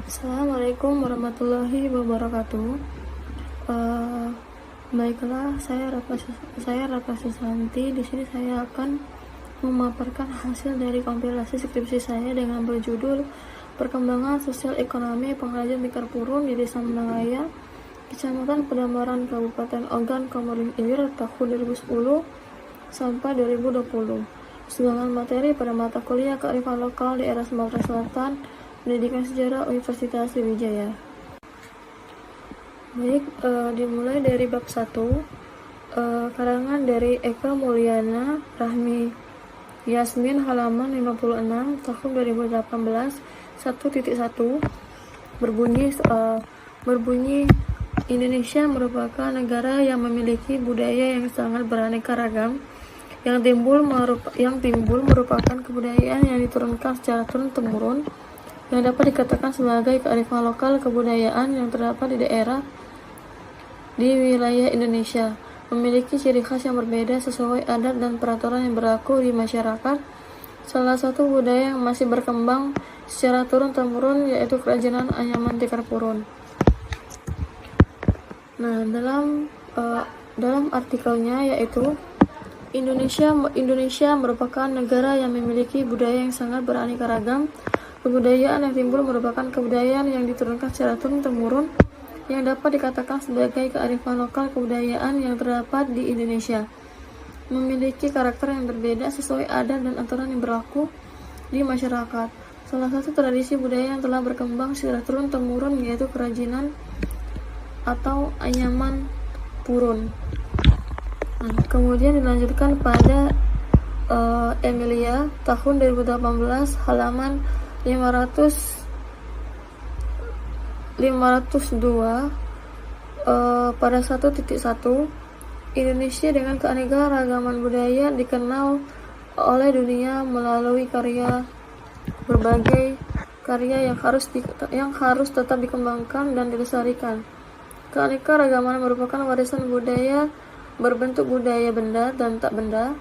Assalamualaikum warahmatullahi wabarakatuh. Eh, Baiklah, saya Ratna Susanti. Di sini saya akan memaparkan hasil dari kompilasi skripsi saya dengan berjudul Perkembangan Sosial Ekonomi Pengrajin Tikar Purun di Desa Menangaya, Kecamatan Pedamaran, Kabupaten Ogan Komering Ilir tahun 2010 sampai 2020. Sumbangan materi pada mata kuliah kearifan lokal di era Sumatera Selatan, Pendidikan Sejarah Universitas Sriwijaya. Baik, dimulai dari bab 1, karangan dari Eka Mulyana Rahmi Yasmin, halaman 56, tahun 2018, 1.1, berbunyi Indonesia merupakan negara yang memiliki budaya yang sangat beraneka ragam. Yang timbul merupakan kebudayaan yang diturunkan secara turun-temurun, yang dapat dikatakan sebagai kearifan lokal kebudayaan yang terdapat di wilayah Indonesia, memiliki ciri khas yang berbeda sesuai adat dan peraturan yang berlaku di masyarakat. Salah satu budaya yang masih berkembang secara turun-temurun yaitu kerajinan anyaman tikar purun. Nah, dalam artikelnya yaitu Indonesia merupakan negara yang memiliki budaya yang sangat beraneka ragam. Kebudayaan yang timbul merupakan kebudayaan yang diturunkan secara turun-temurun, yang dapat dikatakan sebagai kearifan lokal kebudayaan yang terdapat di Indonesia, memiliki karakter yang berbeda sesuai adat dan aturan yang berlaku di masyarakat. Salah satu tradisi budaya yang telah berkembang secara turun-temurun yaitu kerajinan atau anyaman purun. Kemudian dilanjutkan pada Emilia tahun 2018, halaman 502, pada 1.1, Indonesia dengan keanekaragaman budaya dikenal oleh dunia melalui berbagai karya yang harus tetap dikembangkan dan dilestarikan. Keanekaragaman merupakan warisan budaya berbentuk budaya benda dan tak benda.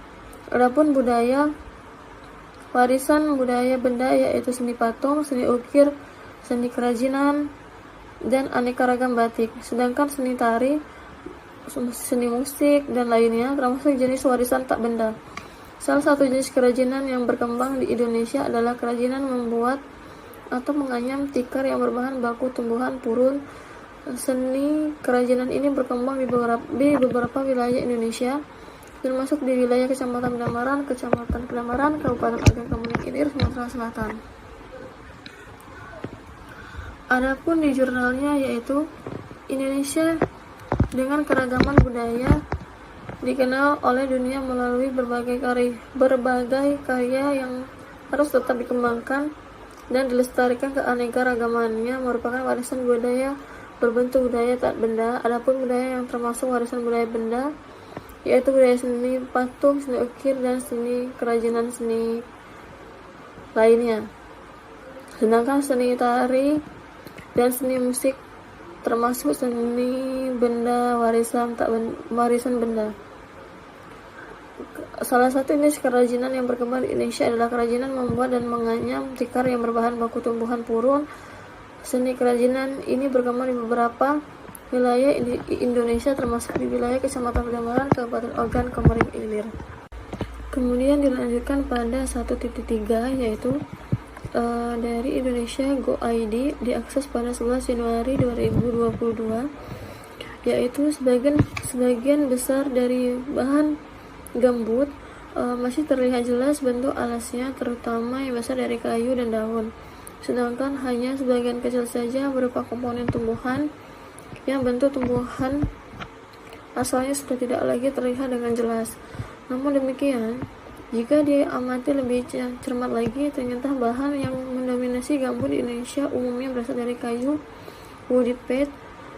Adapun warisan budaya benda yaitu seni patung, seni ukir, seni kerajinan, dan aneka ragam batik. Sedangkan seni tari, seni musik, dan lainnya termasuk jenis warisan tak benda. Salah satu jenis kerajinan yang berkembang di Indonesia adalah kerajinan membuat atau menganyam tikar yang berbahan baku tumbuhan purun. Seni kerajinan ini berkembang di beberapa wilayah Indonesia, termasuk di wilayah Kecamatan Pedamaran, Kabupaten Ogan Komering Ilir, Sumatera Selatan. Adapun di jurnalnya yaitu Indonesia dengan keragaman budaya dikenal oleh dunia melalui berbagai karya yang harus tetap dikembangkan dan dilestarikan. Keanekaragamannya merupakan warisan budaya berbentuk budaya tak benda. Adapun budaya yang termasuk warisan budaya benda yaitu budaya seni patung, seni ukir, dan seni kerajinan seni lainnya. Sedangkan seni tari dan seni musik termasuk seni benda warisan benda. Salah satu jenis kerajinan yang berkembang di Indonesia adalah kerajinan membuat dan menganyam tikar yang berbahan baku tumbuhan purun. Seni kerajinan ini berkembang di beberapa wilayah Indonesia termasuk di wilayah Kecamatan Pedamaran, Kabupaten Ogan Komering Ilir. Kemudian dilanjutkan pada 1.3 yaitu dari Indonesia Go ID diakses pada 11 Januari 2022, yaitu sebagian besar dari bahan gambut masih terlihat jelas bentuk alasnya, terutama yang besar dari kayu dan daun, sedangkan hanya sebagian kecil saja berupa komponen tumbuhan yang bentuk tumbuhan asalnya sudah tidak lagi terlihat dengan jelas. Namun demikian, jika diamati lebih cermat lagi, ternyata bahan yang mendominasi gambut di Indonesia umumnya berasal dari kayu woody pet.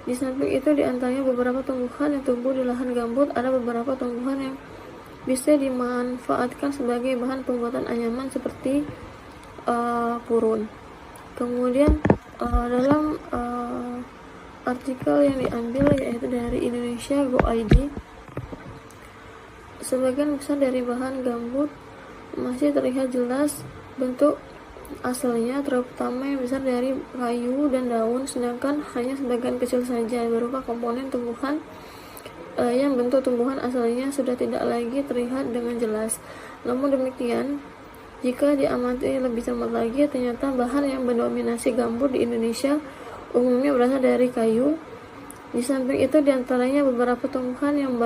Di samping itu, di antaranya beberapa tumbuhan yang tumbuh di lahan gambut, ada beberapa tumbuhan yang bisa dimanfaatkan sebagai bahan pembuatan anyaman seperti purun. Kemudian dalam artikel yang diambil yaitu dari Indonesia Go ID, sebagian besar dari bahan gambut masih terlihat jelas bentuk asalnya terutama yang besar dari kayu dan daun, sedangkan hanya sebagian kecil saja berupa komponen tumbuhan yang bentuk tumbuhan asalnya sudah tidak lagi terlihat dengan jelas. Namun demikian, jika diamati lebih cermat lagi, ternyata bahan yang mendominasi gambut di Indonesia umumnya berasal dari kayu. Di samping itu, diantaranya beberapa tumbuhan yang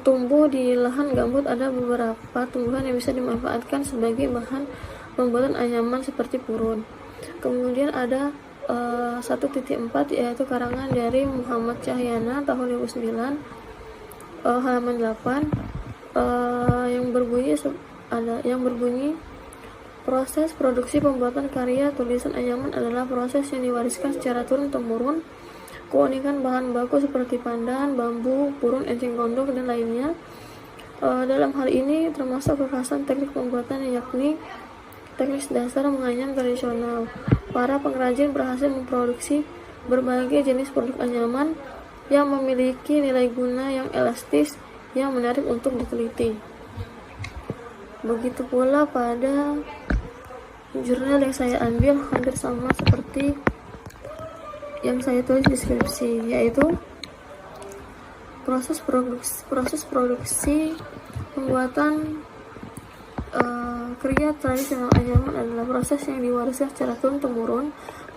tumbuh di lahan gambut. Ada beberapa tumbuhan yang bisa dimanfaatkan sebagai bahan pembuatan anyaman seperti purun. Kemudian ada 1.4 yaitu karangan dari Muhammad Cahyana tahun 2009, halaman 8, yang berbunyi proses produksi pembuatan karya tulisan anyaman adalah proses yang diwariskan secara turun-temurun. Keunikan bahan baku seperti pandan, bambu, purun, enceng gondok, dan lainnya. Dalam hal ini termasuk kekhasan teknik pembuatan, yakni teknik dasar menganyam tradisional. Para pengrajin berhasil memproduksi berbagai jenis produk anyaman yang memiliki nilai guna yang elastis yang menarik untuk diteliti. Begitu pula pada jurnal yang saya ambil hampir sama seperti yang saya tulis di deskripsi, yaitu proses produksi pembuatan karya tradisional anyaman adalah proses yang diwariskan secara turun-temurun.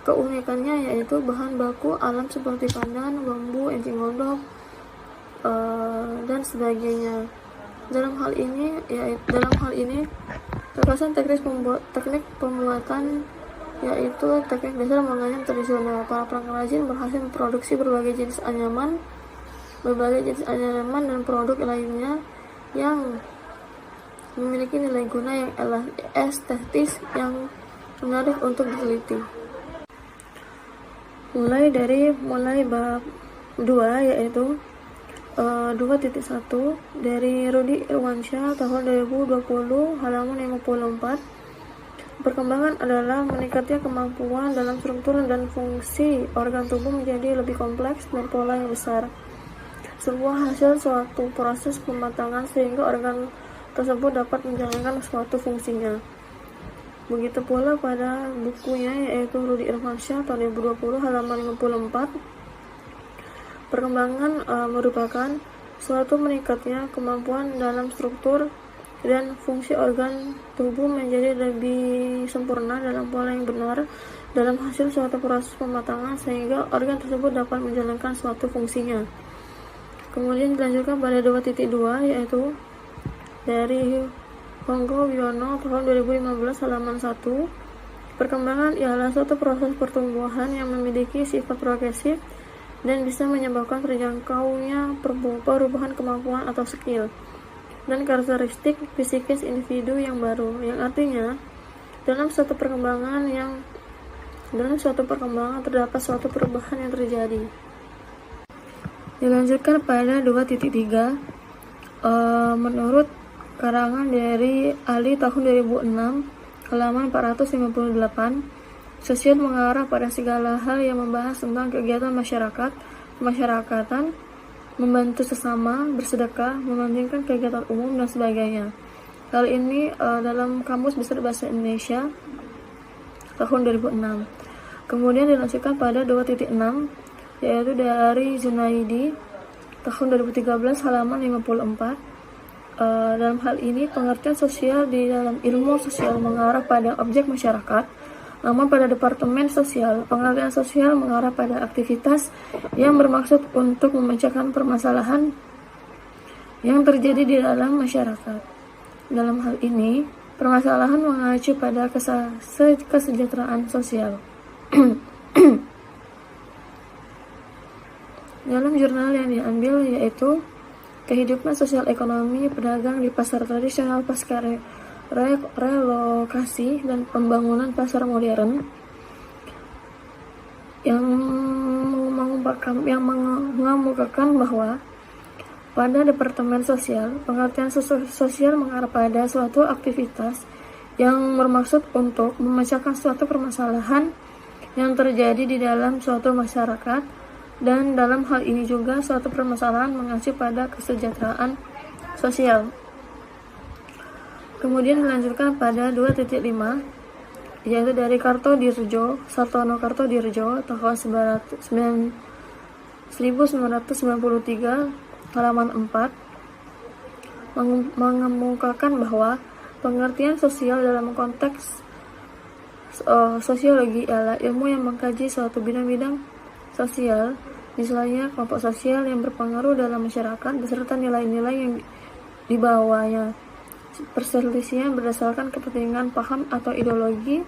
Keunikannya yaitu bahan baku alam seperti pandan, bambu, enceng gondok, dan sebagainya. Dalam hal ini kekhasan teknik pembuatan yaitu teknik dasar menganyam tradisional. Para pengrajin berhasil memproduksi berbagai jenis anyaman dan produk lainnya yang memiliki nilai guna yang estetis yang menarik untuk diteliti. Mulai bab 2 yaitu 2.1 dari Rudi Irwansyah tahun 2020 halaman 54. Perkembangan adalah meningkatnya kemampuan dalam struktur dan fungsi organ tubuh menjadi lebih kompleks dan pola yang besar. Sebuah hasil suatu proses pematangan sehingga organ tersebut dapat menjalankan suatu fungsinya. Begitu pula pada bukunya yaitu Rudi Irwansyah tahun 2020 halaman 54. Perkembangan merupakan suatu meningkatnya kemampuan dalam struktur dan fungsi organ tubuh menjadi lebih sempurna dalam pola yang benar dalam hasil suatu proses pematangan sehingga organ tersebut dapat menjalankan suatu fungsinya. Kemudian dilanjutkan pada 2.2 yaitu dari Honggo Wiono tahun 2015 halaman 1. Perkembangan ialah suatu proses pertumbuhan yang memiliki sifat progresif dan bisa menyebabkan terjangkaunya perubahan kemampuan atau skill dan karakteristik fisikis individu yang baru, yang artinya dalam suatu perkembangan terdapat suatu perubahan yang terjadi. Dilanjutkan pada 2.3 menurut karangan dari Ali tahun 2006 halaman 458, sosial mengarah pada segala hal yang membahas tentang kegiatan masyarakatan, membantu sesama, bersedekah, membandingkan kegiatan umum, dan sebagainya. Hal ini dalam Kamus Besar Bahasa Indonesia tahun 2006. Kemudian dilanjutkan pada 2.6 yaitu dari Junaidi tahun 2013 halaman 54. Dalam hal ini pengertian sosial di dalam ilmu sosial mengarah pada objek masyarakat. Namun pada Departemen Sosial, pengertian sosial mengarah pada aktivitas yang bermaksud untuk memecahkan permasalahan yang terjadi di dalam masyarakat. Dalam hal ini, permasalahan mengacu pada kesejahteraan sosial. Dalam jurnal yang diambil yaitu Kehidupan Sosial Ekonomi Pedagang di Pasar Tradisional Pasca Relokasi dan Pembangunan Pasar Modern, yang mengemukakan bahwa pada Departemen Sosial, pengertian sosial mengarah pada suatu aktivitas yang bermaksud untuk memecahkan suatu permasalahan yang terjadi di dalam suatu masyarakat, dan dalam hal ini juga suatu permasalahan mengacu pada kesejahteraan sosial. Kemudian dilanjutkan pada 2.5, yaitu dari Sartono Kartodirjo tahun 1993 halaman 4 mengemukakan bahwa pengertian sosial dalam konteks sosiologi ialah ilmu yang mengkaji suatu bidang-bidang sosial, misalnya kelompok sosial yang berpengaruh dalam masyarakat beserta nilai-nilai yang dibawanya, perselisihan berdasarkan kepentingan paham atau ideologi,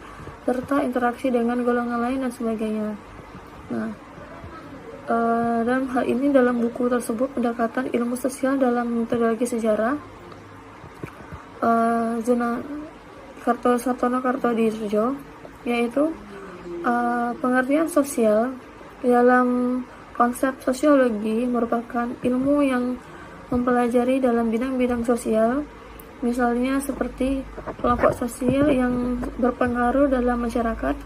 serta interaksi dengan golongan lain dan sebagainya. Nah, dalam hal ini dalam buku tersebut pendekatan ilmu sosial dalam metodologi sejarah Sartono Kartodirjo, yaitu pengertian sosial dalam konsep sosiologi merupakan ilmu yang mempelajari dalam bidang-bidang sosial, misalnya seperti kelompok sosial yang berpengaruh dalam masyarakat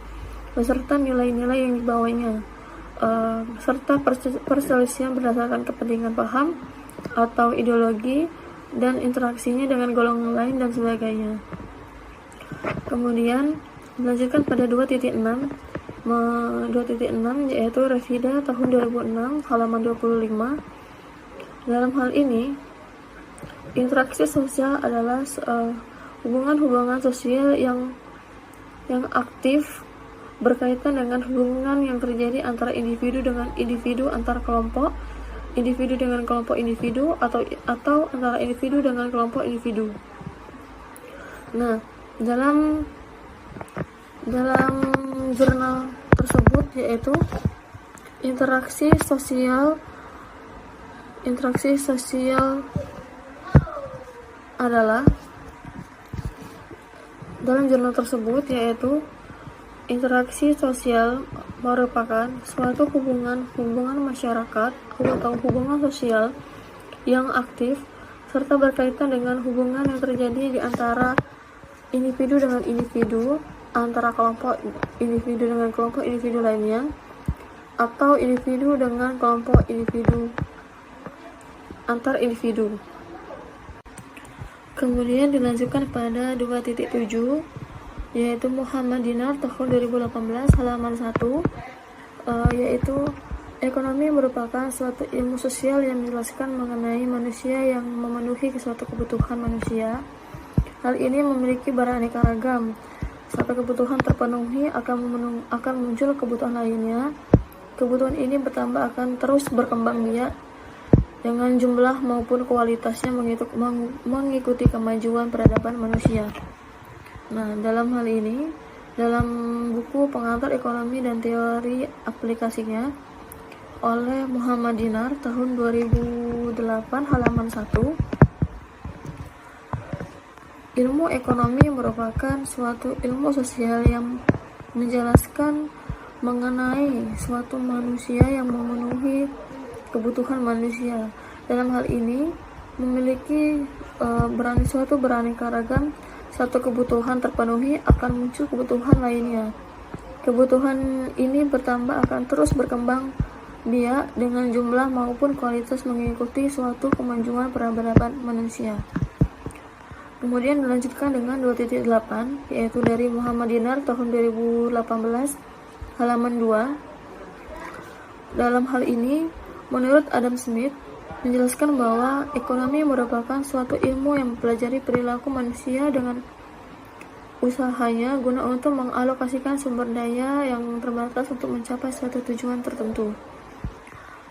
beserta nilai-nilai yang dibawanya, serta perselisihan berdasarkan kepentingan paham atau ideologi dan interaksinya dengan golongan lain dan sebagainya. Kemudian dilanjutkan pada 2.6 yaitu Revida tahun 2006 halaman 25. Dalam hal ini, interaksi sosial adalah hubungan-hubungan sosial yang aktif berkaitan dengan hubungan yang terjadi antara individu dengan individu, antar kelompok individu dengan kelompok individu, atau antara individu dengan kelompok individu. Nah, dalam jurnal tersebut, yaitu interaksi sosial adalah dalam jurnal tersebut yaitu interaksi sosial merupakan suatu hubungan masyarakat atau hubungan sosial yang aktif serta berkaitan dengan hubungan yang terjadi di antara individu dengan individu, antara kelompok individu dengan kelompok individu lainnya, atau individu dengan kelompok individu antar individu. Kemudian dilanjutkan pada 2.7, yaitu Muhammad Dinar tahun 2018 halaman 1, yaitu ekonomi merupakan suatu ilmu sosial yang menjelaskan mengenai manusia yang memenuhi suatu kebutuhan manusia. Hal ini memiliki beraneka ragam. Sampai kebutuhan terpenuhi akan muncul kebutuhan lainnya. Kebutuhan ini bertambah akan terus berkembang biak dengan jumlah maupun kualitasnya mengikuti kemajuan peradaban manusia. Nah, dalam hal ini, dalam buku Pengantar Ekonomi dan Teori Aplikasinya oleh Muhammad Dinar tahun 2008 halaman 1, ilmu ekonomi merupakan suatu ilmu sosial yang menjelaskan mengenai suatu manusia yang memenuhi kebutuhan manusia. Dalam hal ini memiliki beraneka ragam. Satu kebutuhan terpenuhi akan muncul kebutuhan lainnya. Kebutuhan ini bertambah akan terus berkembang biak dengan jumlah maupun kualitas mengikuti suatu kemajuan peradaban manusia. Kemudian dilanjutkan dengan 2.8, yaitu dari Muhammad Dinar tahun 2018 halaman 2. Dalam hal ini, menurut Adam Smith, menjelaskan bahwa ekonomi merupakan suatu ilmu yang mempelajari perilaku manusia dengan usahanya guna untuk mengalokasikan sumber daya yang terbatas untuk mencapai suatu tujuan tertentu.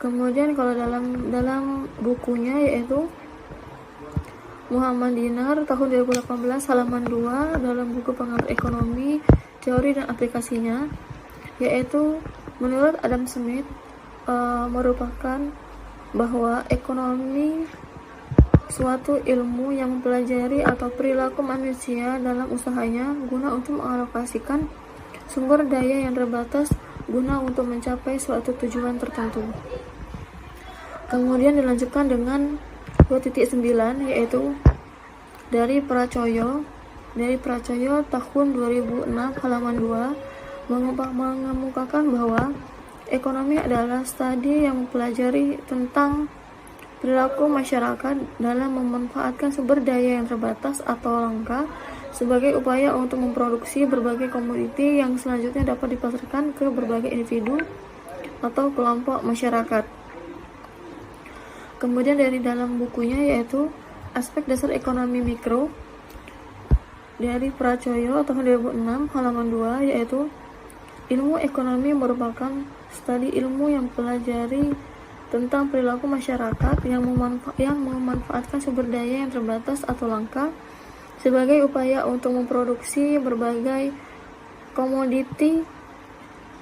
Kemudian kalau dalam bukunya, yaitu Muhammad Dinar tahun 2018 halaman 2, dalam buku Pengantar Ekonomi, Teori dan Aplikasinya, yaitu menurut Adam Smith merupakan bahwa ekonomi suatu ilmu yang mempelajari atau perilaku manusia dalam usahanya guna untuk mengalokasikan sumber daya yang terbatas guna untuk mencapai suatu tujuan tertentu. Kemudian dilanjutkan dengan 2.9, yaitu dari Pracoyo tahun 2006 halaman 2 mengemukakan bahwa ekonomi adalah studi yang mempelajari tentang perilaku masyarakat dalam memanfaatkan sumber daya yang terbatas atau langka sebagai upaya untuk memproduksi berbagai komoditi yang selanjutnya dapat dipasarkan ke berbagai individu atau kelompok masyarakat. Kemudian dari dalam bukunya yaitu Aspek Dasar Ekonomi Mikro dari Pracoyo tahun 2006 halaman 2, yaitu ilmu ekonomi merupakan studi ilmu yang pelajari tentang perilaku masyarakat yang memanfaatkan sumber daya yang terbatas atau langka sebagai upaya untuk memproduksi berbagai komoditi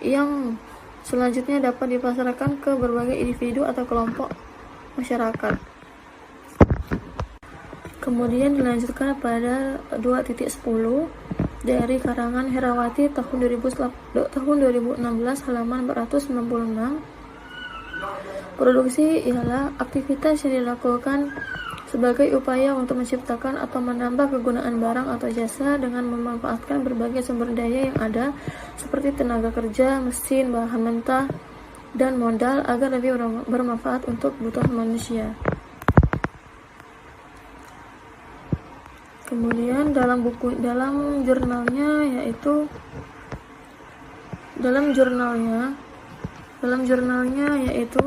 yang selanjutnya dapat dipasarkan ke berbagai individu atau kelompok masyarakat. Kemudian dilanjutkan pada 2.10 dari karangan Herawati tahun 2016 halaman 496. Produksi ialah aktivitas yang dilakukan sebagai upaya untuk menciptakan atau menambah kegunaan barang atau jasa dengan memanfaatkan berbagai sumber daya yang ada seperti tenaga kerja, mesin, bahan mentah, dan modal agar lebih bermanfaat untuk kebutuhan manusia. Kemudian dalam jurnalnya yaitu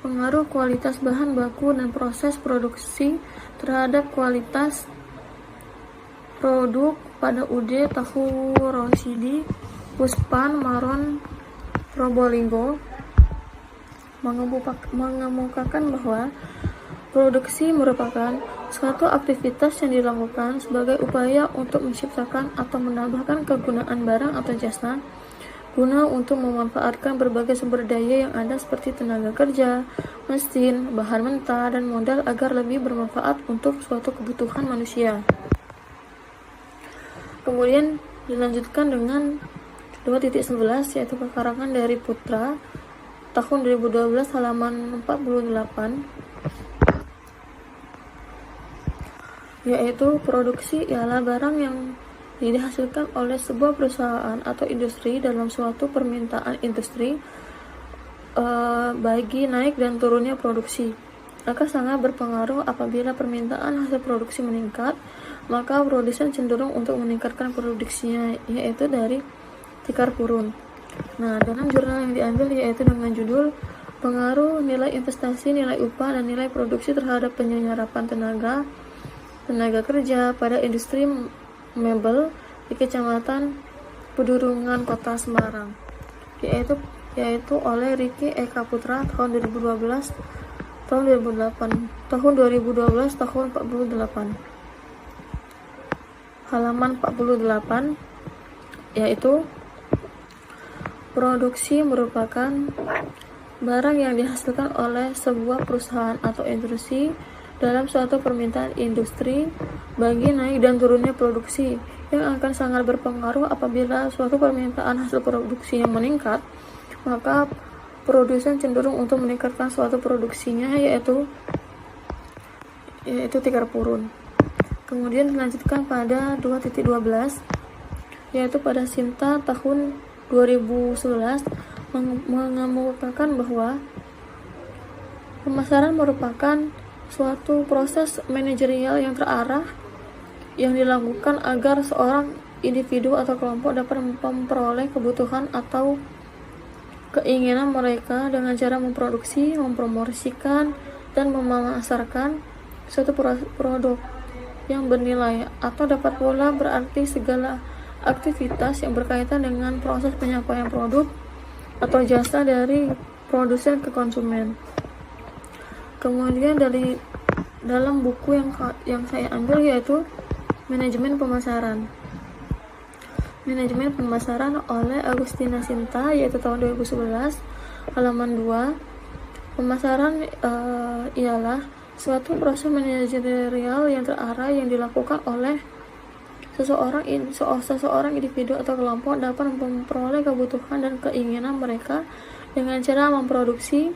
pengaruh kualitas bahan baku dan proses produksi terhadap kualitas produk pada UD Tahu Rosidi Puspan Maron Probolinggo mengemukakan bahwa produksi merupakan suatu aktivitas yang dilakukan sebagai upaya untuk menciptakan atau menambahkan kegunaan barang atau jasa guna untuk memanfaatkan berbagai sumber daya yang ada seperti tenaga kerja, mesin, bahan mentah, dan modal agar lebih bermanfaat untuk suatu kebutuhan manusia. Kemudian dilanjutkan dengan 2.11 yaitu karangan dari Putra tahun 2012 halaman 48, yaitu produksi ialah barang yang dihasilkan oleh sebuah perusahaan atau industri dalam suatu permintaan industri bagi naik dan turunnya produksi. Maka sangat berpengaruh apabila permintaan hasil produksi meningkat, maka produsen cenderung untuk meningkatkan produksinya, yaitu dari tikar purun. Nah, dalam jurnal yang diambil yaitu dengan judul Pengaruh Nilai Investasi, Nilai Upah, dan Nilai Produksi terhadap Penyerapan Tenaga Kerja pada Industri Mebel di Kecamatan Pedurungan Kota Semarang, yaitu oleh Ricky Eka Putra tahun 2012 tahun 48 halaman 48, yaitu produksi merupakan barang yang dihasilkan oleh sebuah perusahaan atau industri dalam suatu permintaan industri bagi naik dan turunnya produksi, yang akan sangat berpengaruh apabila suatu permintaan hasil produksi yang meningkat, maka produsen cenderung untuk meningkatkan suatu produksinya, yaitu tikar purun. Kemudian dilanjutkan pada 2.12 yaitu pada Sinta tahun 2011 mengemukakan bahwa pemasaran merupakan suatu proses manajerial yang terarah yang dilakukan agar seorang individu atau kelompok dapat memperoleh kebutuhan atau keinginan mereka dengan cara memproduksi, mempromosikan, dan memasarkan suatu produk yang bernilai, atau dapat pula berarti segala aktivitas yang berkaitan dengan proses penyampaian produk atau jasa dari produsen ke konsumen. Kemudian dalam buku yang saya ambil yaitu Manajemen Pemasaran oleh Agustina Sinta, yaitu tahun 2011 halaman 2. Pemasaran ialah suatu proses manajerial yang terarah yang dilakukan oleh seseorang individu atau kelompok dapat memperoleh kebutuhan dan keinginan mereka dengan cara memproduksi,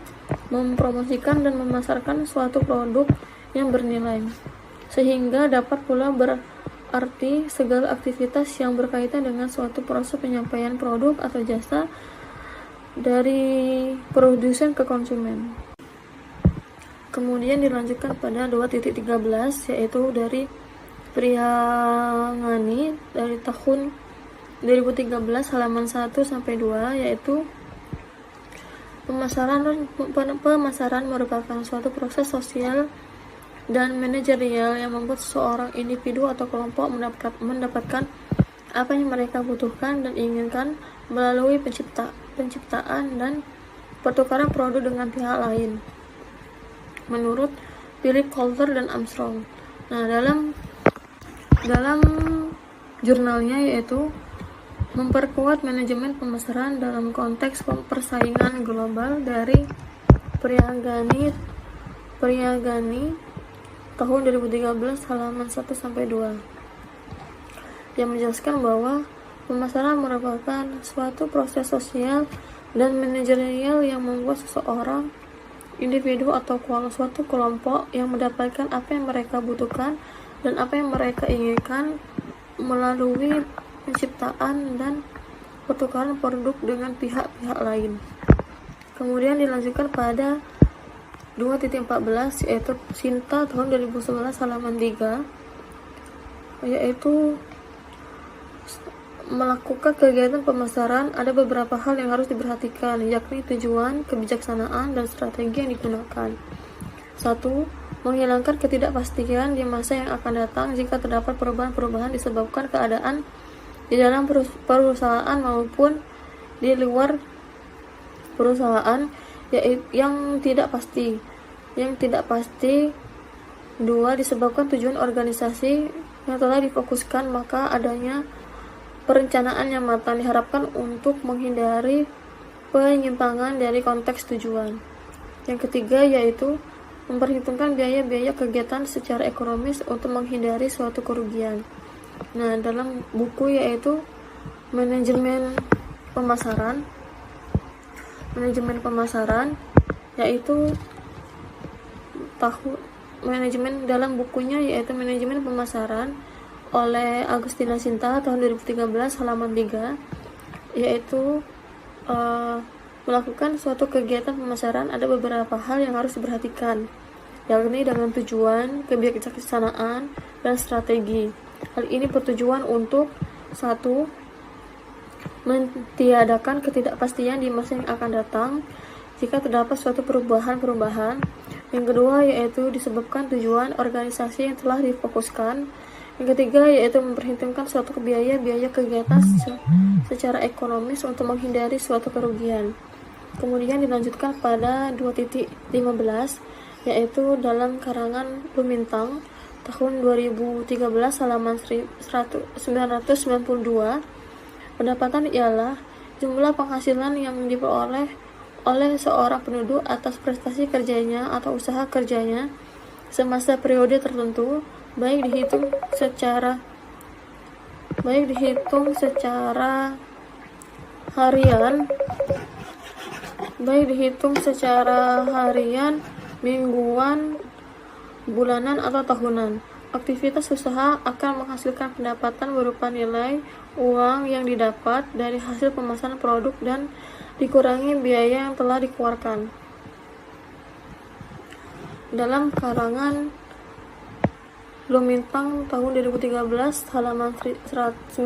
mempromosikan, dan memasarkan suatu produk yang bernilai, sehingga dapat pula berarti segala aktivitas yang berkaitan dengan suatu proses penyampaian produk atau jasa dari produsen ke konsumen. Kemudian dilanjutkan pada 2.13 yaitu dari Priyangani dari tahun 2013 halaman 1 sampai 2, yaitu pemasaran merupakan suatu proses sosial dan manajerial yang membuat seseorang individu atau kelompok mendapatkan apa yang mereka butuhkan dan inginkan melalui penciptaan dan pertukaran produk dengan pihak lain, menurut Philip Kotler dan Armstrong. Nah, dalam jurnalnya yaitu memperkuat manajemen pemasaran dalam konteks persaingan global dari Priyangani tahun 2013 halaman 1 sampai 2, yang menjelaskan bahwa pemasaran merupakan suatu proses sosial dan manajerial yang membuat seseorang, individu atau suatu kelompok yang mendapatkan apa yang mereka butuhkan dan apa yang mereka inginkan melalui penciptaan dan pertukaran produk dengan pihak-pihak lain. Kemudian dilanjutkan pada 2.14 yaitu Sinta tahun 2011 halaman 3, yaitu melakukan kegiatan pemasaran. Ada beberapa hal yang harus diperhatikan, yakni tujuan, kebijaksanaan, dan strategi yang digunakan. 1. Menghilangkan ketidakpastian di masa yang akan datang jika terdapat perubahan-perubahan disebabkan keadaan di dalam perusahaan maupun di luar perusahaan yang tidak pasti. 2. Disebabkan tujuan organisasi yang telah difokuskan, maka adanya perencanaan yang matang diharapkan untuk menghindari penyimpangan dari konteks tujuan. Yang ketiga yaitu memperhitungkan biaya-biaya kegiatan secara ekonomis untuk menghindari suatu kerugian. Nah, dalam buku yaitu manajemen pemasaran yaitu dalam bukunya yaitu manajemen pemasaran oleh Agustina Sinta tahun 2013 halaman 3, yaitu melakukan suatu kegiatan pemasaran ada beberapa hal yang harus diperhatikan, yakni dengan tujuan, kebijaksanaan, dan strategi. Hal ini bertujuan untuk 1. Mentiadakan ketidakpastian di masa yang akan datang jika terdapat suatu perubahan-perubahan. Yang kedua yaitu disebabkan tujuan organisasi yang telah difokuskan. Yang ketiga yaitu memperhitungkan suatu biaya kegiatan secara ekonomis untuk menghindari suatu kerugian. Kemudian dilanjutkan pada 2.15 yaitu dalam karangan Lumintang tahun 2013 halaman 992. Pendapatan ialah jumlah penghasilan yang diperoleh oleh seorang penduduk atas prestasi kerjanya atau usaha kerjanya semasa periode tertentu, baik dihitung secara harian, mingguan, bulanan, atau tahunan. Aktivitas usaha akan menghasilkan pendapatan berupa nilai uang yang didapat dari hasil pemasaran produk dan dikurangi biaya yang telah dikeluarkan. Dalam karangan Lumintang tahun 2013 halaman 992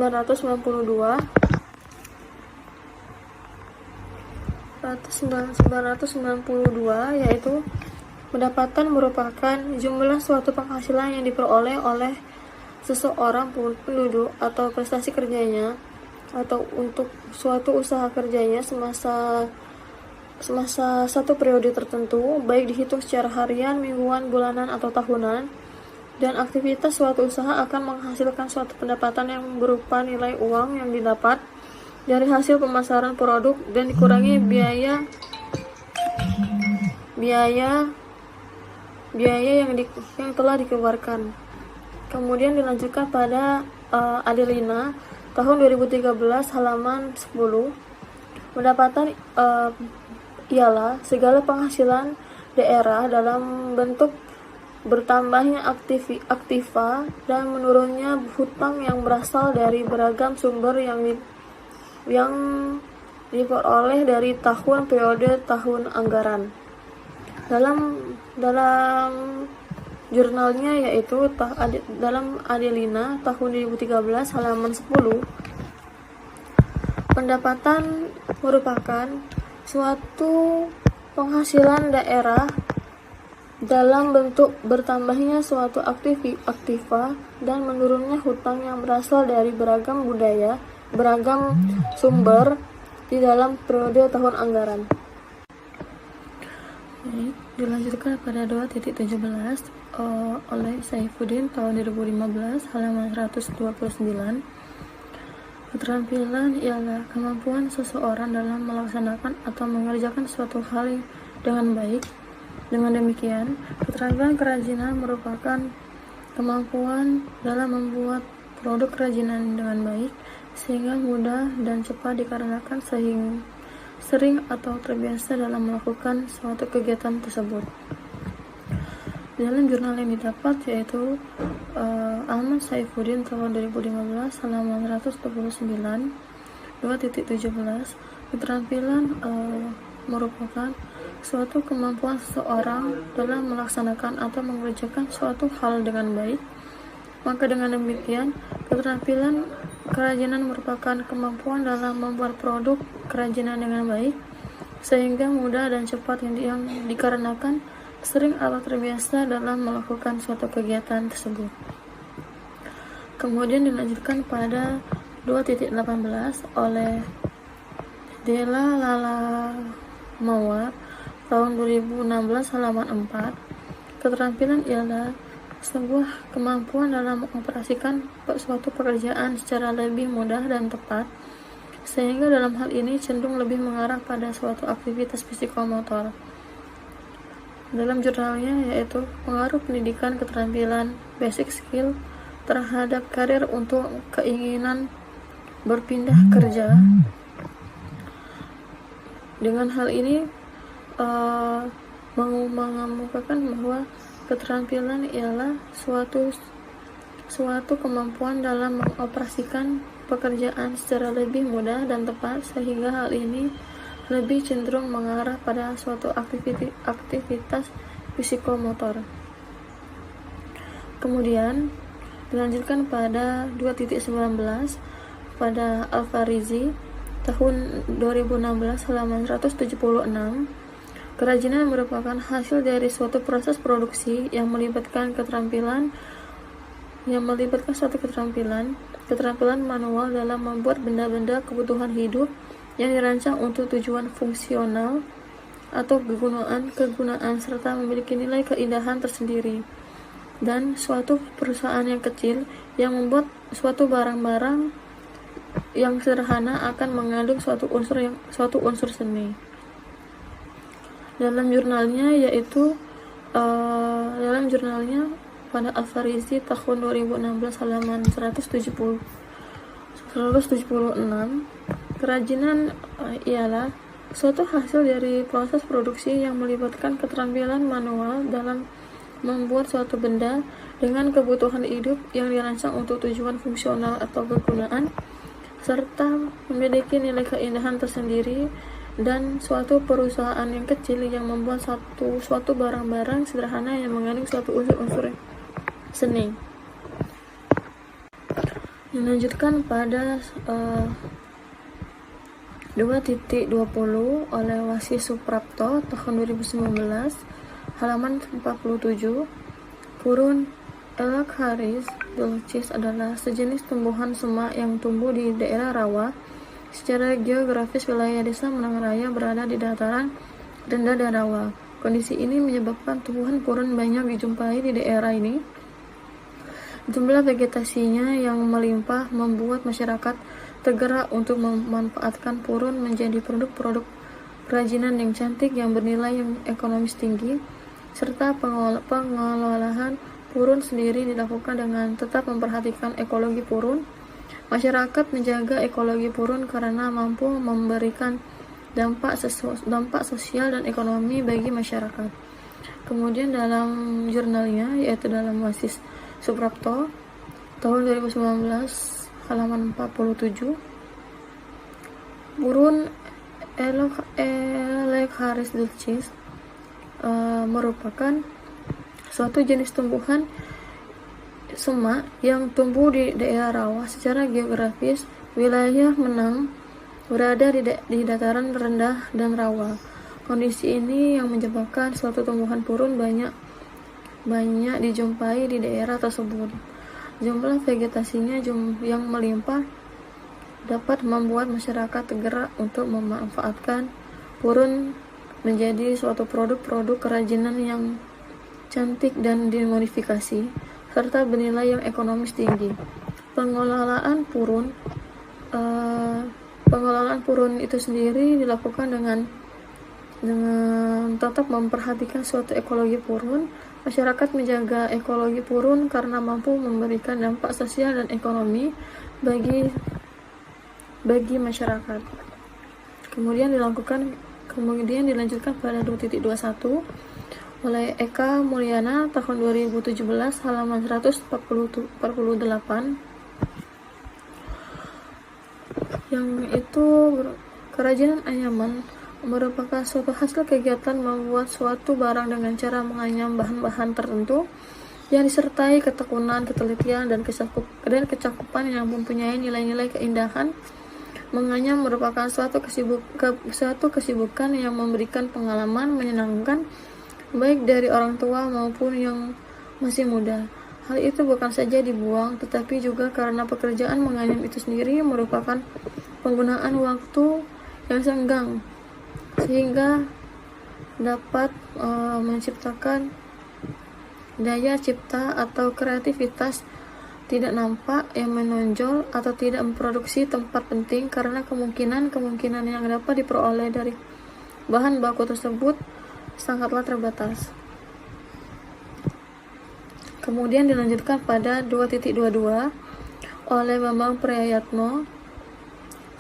yaitu pendapatan merupakan jumlah suatu penghasilan yang diperoleh oleh seseorang penduduk atau prestasi kerjanya atau untuk suatu usaha kerjanya semasa satu periode tertentu, baik dihitung secara harian, mingguan, bulanan, atau tahunan. Dan aktivitas suatu usaha akan menghasilkan suatu pendapatan yang berupa nilai uang yang didapat dari hasil pemasaran produk dan dikurangi biaya yang telah dikeluarkan. Kemudian dilanjutkan pada Adelina tahun 2013 halaman 10. Pendapatan ialah segala penghasilan daerah dalam bentuk bertambahnya aktiva dan menurunnya hutang yang berasal dari beragam sumber yang diperoleh dari periode tahun anggaran. dalam jurnalnya yaitu dalam Adelina tahun 2013 halaman 10, pendapatan merupakan suatu penghasilan daerah dalam bentuk bertambahnya suatu aktiva dan menurunnya hutang yang berasal dari beragam sumber di dalam periode tahun anggaran. Dilanjutkan pada 2.17 oleh Saifuddin tahun 2015 halaman 129. Keterampilan ialah kemampuan seseorang dalam melaksanakan atau mengerjakan suatu hal dengan baik. Dengan demikian, keterampilan kerajinan merupakan kemampuan dalam membuat produk kerajinan dengan baik sehingga mudah dan cepat dikarenakan sering atau terbiasa dalam melakukan suatu kegiatan tersebut. Dalam jurnal yang didapat yaitu Ahmad Saifuddin tahun 2015 halaman 129 2.17, keterampilan merupakan suatu kemampuan seseorang dalam melaksanakan atau mengerjakan suatu hal dengan baik. Maka dengan demikian, keterampilan kerajinan merupakan kemampuan dalam membuat produk kerajinan dengan baik sehingga mudah dan cepat yang dikarenakan sering atau terbiasa dalam melakukan suatu kegiatan tersebut. Kemudian dilanjutkan pada 2.18 oleh Della Lala Mawar tahun 2016 halaman 4. Keterampilan ialah sebuah kemampuan dalam mengoperasikan suatu pekerjaan secara lebih mudah dan tepat, sehingga dalam hal ini cenderung lebih mengarah pada suatu aktivitas psikomotor. Dalam jurnalnya yaitu pengaruh pendidikan keterampilan basic skill terhadap karir untuk keinginan berpindah kerja. Dengan hal ini mengemukakan bahwa keterampilan ialah suatu kemampuan dalam mengoperasikan pekerjaan secara lebih mudah dan tepat, sehingga hal ini lebih cenderung mengarah pada suatu aktivitas psikomotor. Kemudian dilanjutkan pada 2.19 pada Alfarizi tahun 2016 halaman 176. Kerajinan merupakan hasil dari suatu proses produksi yang melibatkan suatu keterampilan manual dalam membuat benda-benda kebutuhan hidup yang dirancang untuk tujuan fungsional atau kegunaan serta memiliki nilai keindahan tersendiri. Dan suatu perusahaan yang kecil yang membuat suatu barang-barang yang sederhana akan mengandung suatu unsur seni. Dalam jurnalnya pada Alfarizi tahun 2016 halaman 176, kerajinan ialah suatu hasil dari proses produksi yang melibatkan keterampilan manual dalam membuat suatu benda dengan kebutuhan hidup yang dirancang untuk tujuan fungsional atau kegunaan serta memiliki nilai keindahan tersendiri. Dan suatu perusahaan yang kecil yang membuat suatu barang-barang sederhana yang mengandung suatu unsur seni. Dilanjutkan pada 2.20 oleh Wasi Suprapto tahun 2019 halaman 47. Purun Elakharis dulcis adalah sejenis tumbuhan semak yang tumbuh di daerah rawa. Secara geografis, wilayah desa Menang Raya berada di dataran rendah dan rawa. Kondisi ini menyebabkan tumbuhan purun banyak dijumpai di daerah ini. Jumlah vegetasinya yang melimpah membuat masyarakat tergerak untuk memanfaatkan purun menjadi produk-produk kerajinan yang cantik yang bernilai ekonomis tinggi, serta pengelolaan purun sendiri dilakukan dengan tetap memperhatikan ekologi purun. Masyarakat menjaga ekologi purun karena mampu memberikan dampak sosial dan ekonomi bagi masyarakat. Kemudian dalam jurnalnya yaitu dalam Wasis Suprapto tahun 2019 halaman 47, Purun Elakharis dulcis merupakan suatu jenis tumbuhan semak yang tumbuh di daerah rawa. Secara geografis, wilayah Menang berada di dataran rendah dan rawa. Kondisi ini yang menyebabkan suatu tumbuhan purun banyak dijumpai di daerah tersebut. Jumlah vegetasinya yang melimpah dapat membuat masyarakat tergerak untuk memanfaatkan purun menjadi suatu produk-produk kerajinan yang cantik dan dimodifikasi, serta bernilai yang ekonomis tinggi. Pengelolaan purun itu sendiri dilakukan dengan tetap memperhatikan suatu ekologi purun. Masyarakat menjaga ekologi purun karena mampu memberikan dampak sosial dan ekonomi bagi masyarakat. Kemudian dilanjutkan pada 2.21 oleh Eka Mulyana tahun 2017 halaman 148, yang itu kerajinan anyaman merupakan suatu hasil kegiatan membuat suatu barang dengan cara menganyam bahan-bahan tertentu yang disertai ketekunan, ketelitian, dan kecakupan yang mempunyai nilai-nilai keindahan. Menganyam merupakan suatu kesibukan yang memberikan pengalaman menyenangkan baik dari orang tua maupun yang masih muda. Hal itu bukan saja dibuang, tetapi juga karena pekerjaan menganyam itu sendiri merupakan penggunaan waktu yang senggang, sehingga dapat menciptakan daya cipta atau kreativitas tidak nampak yang menonjol atau tidak memproduksi tempat penting karena kemungkinan yang dapat diperoleh dari bahan baku tersebut sangatlah terbatas. Kemudian dilanjutkan pada 2.22 oleh Bambang Priyayatno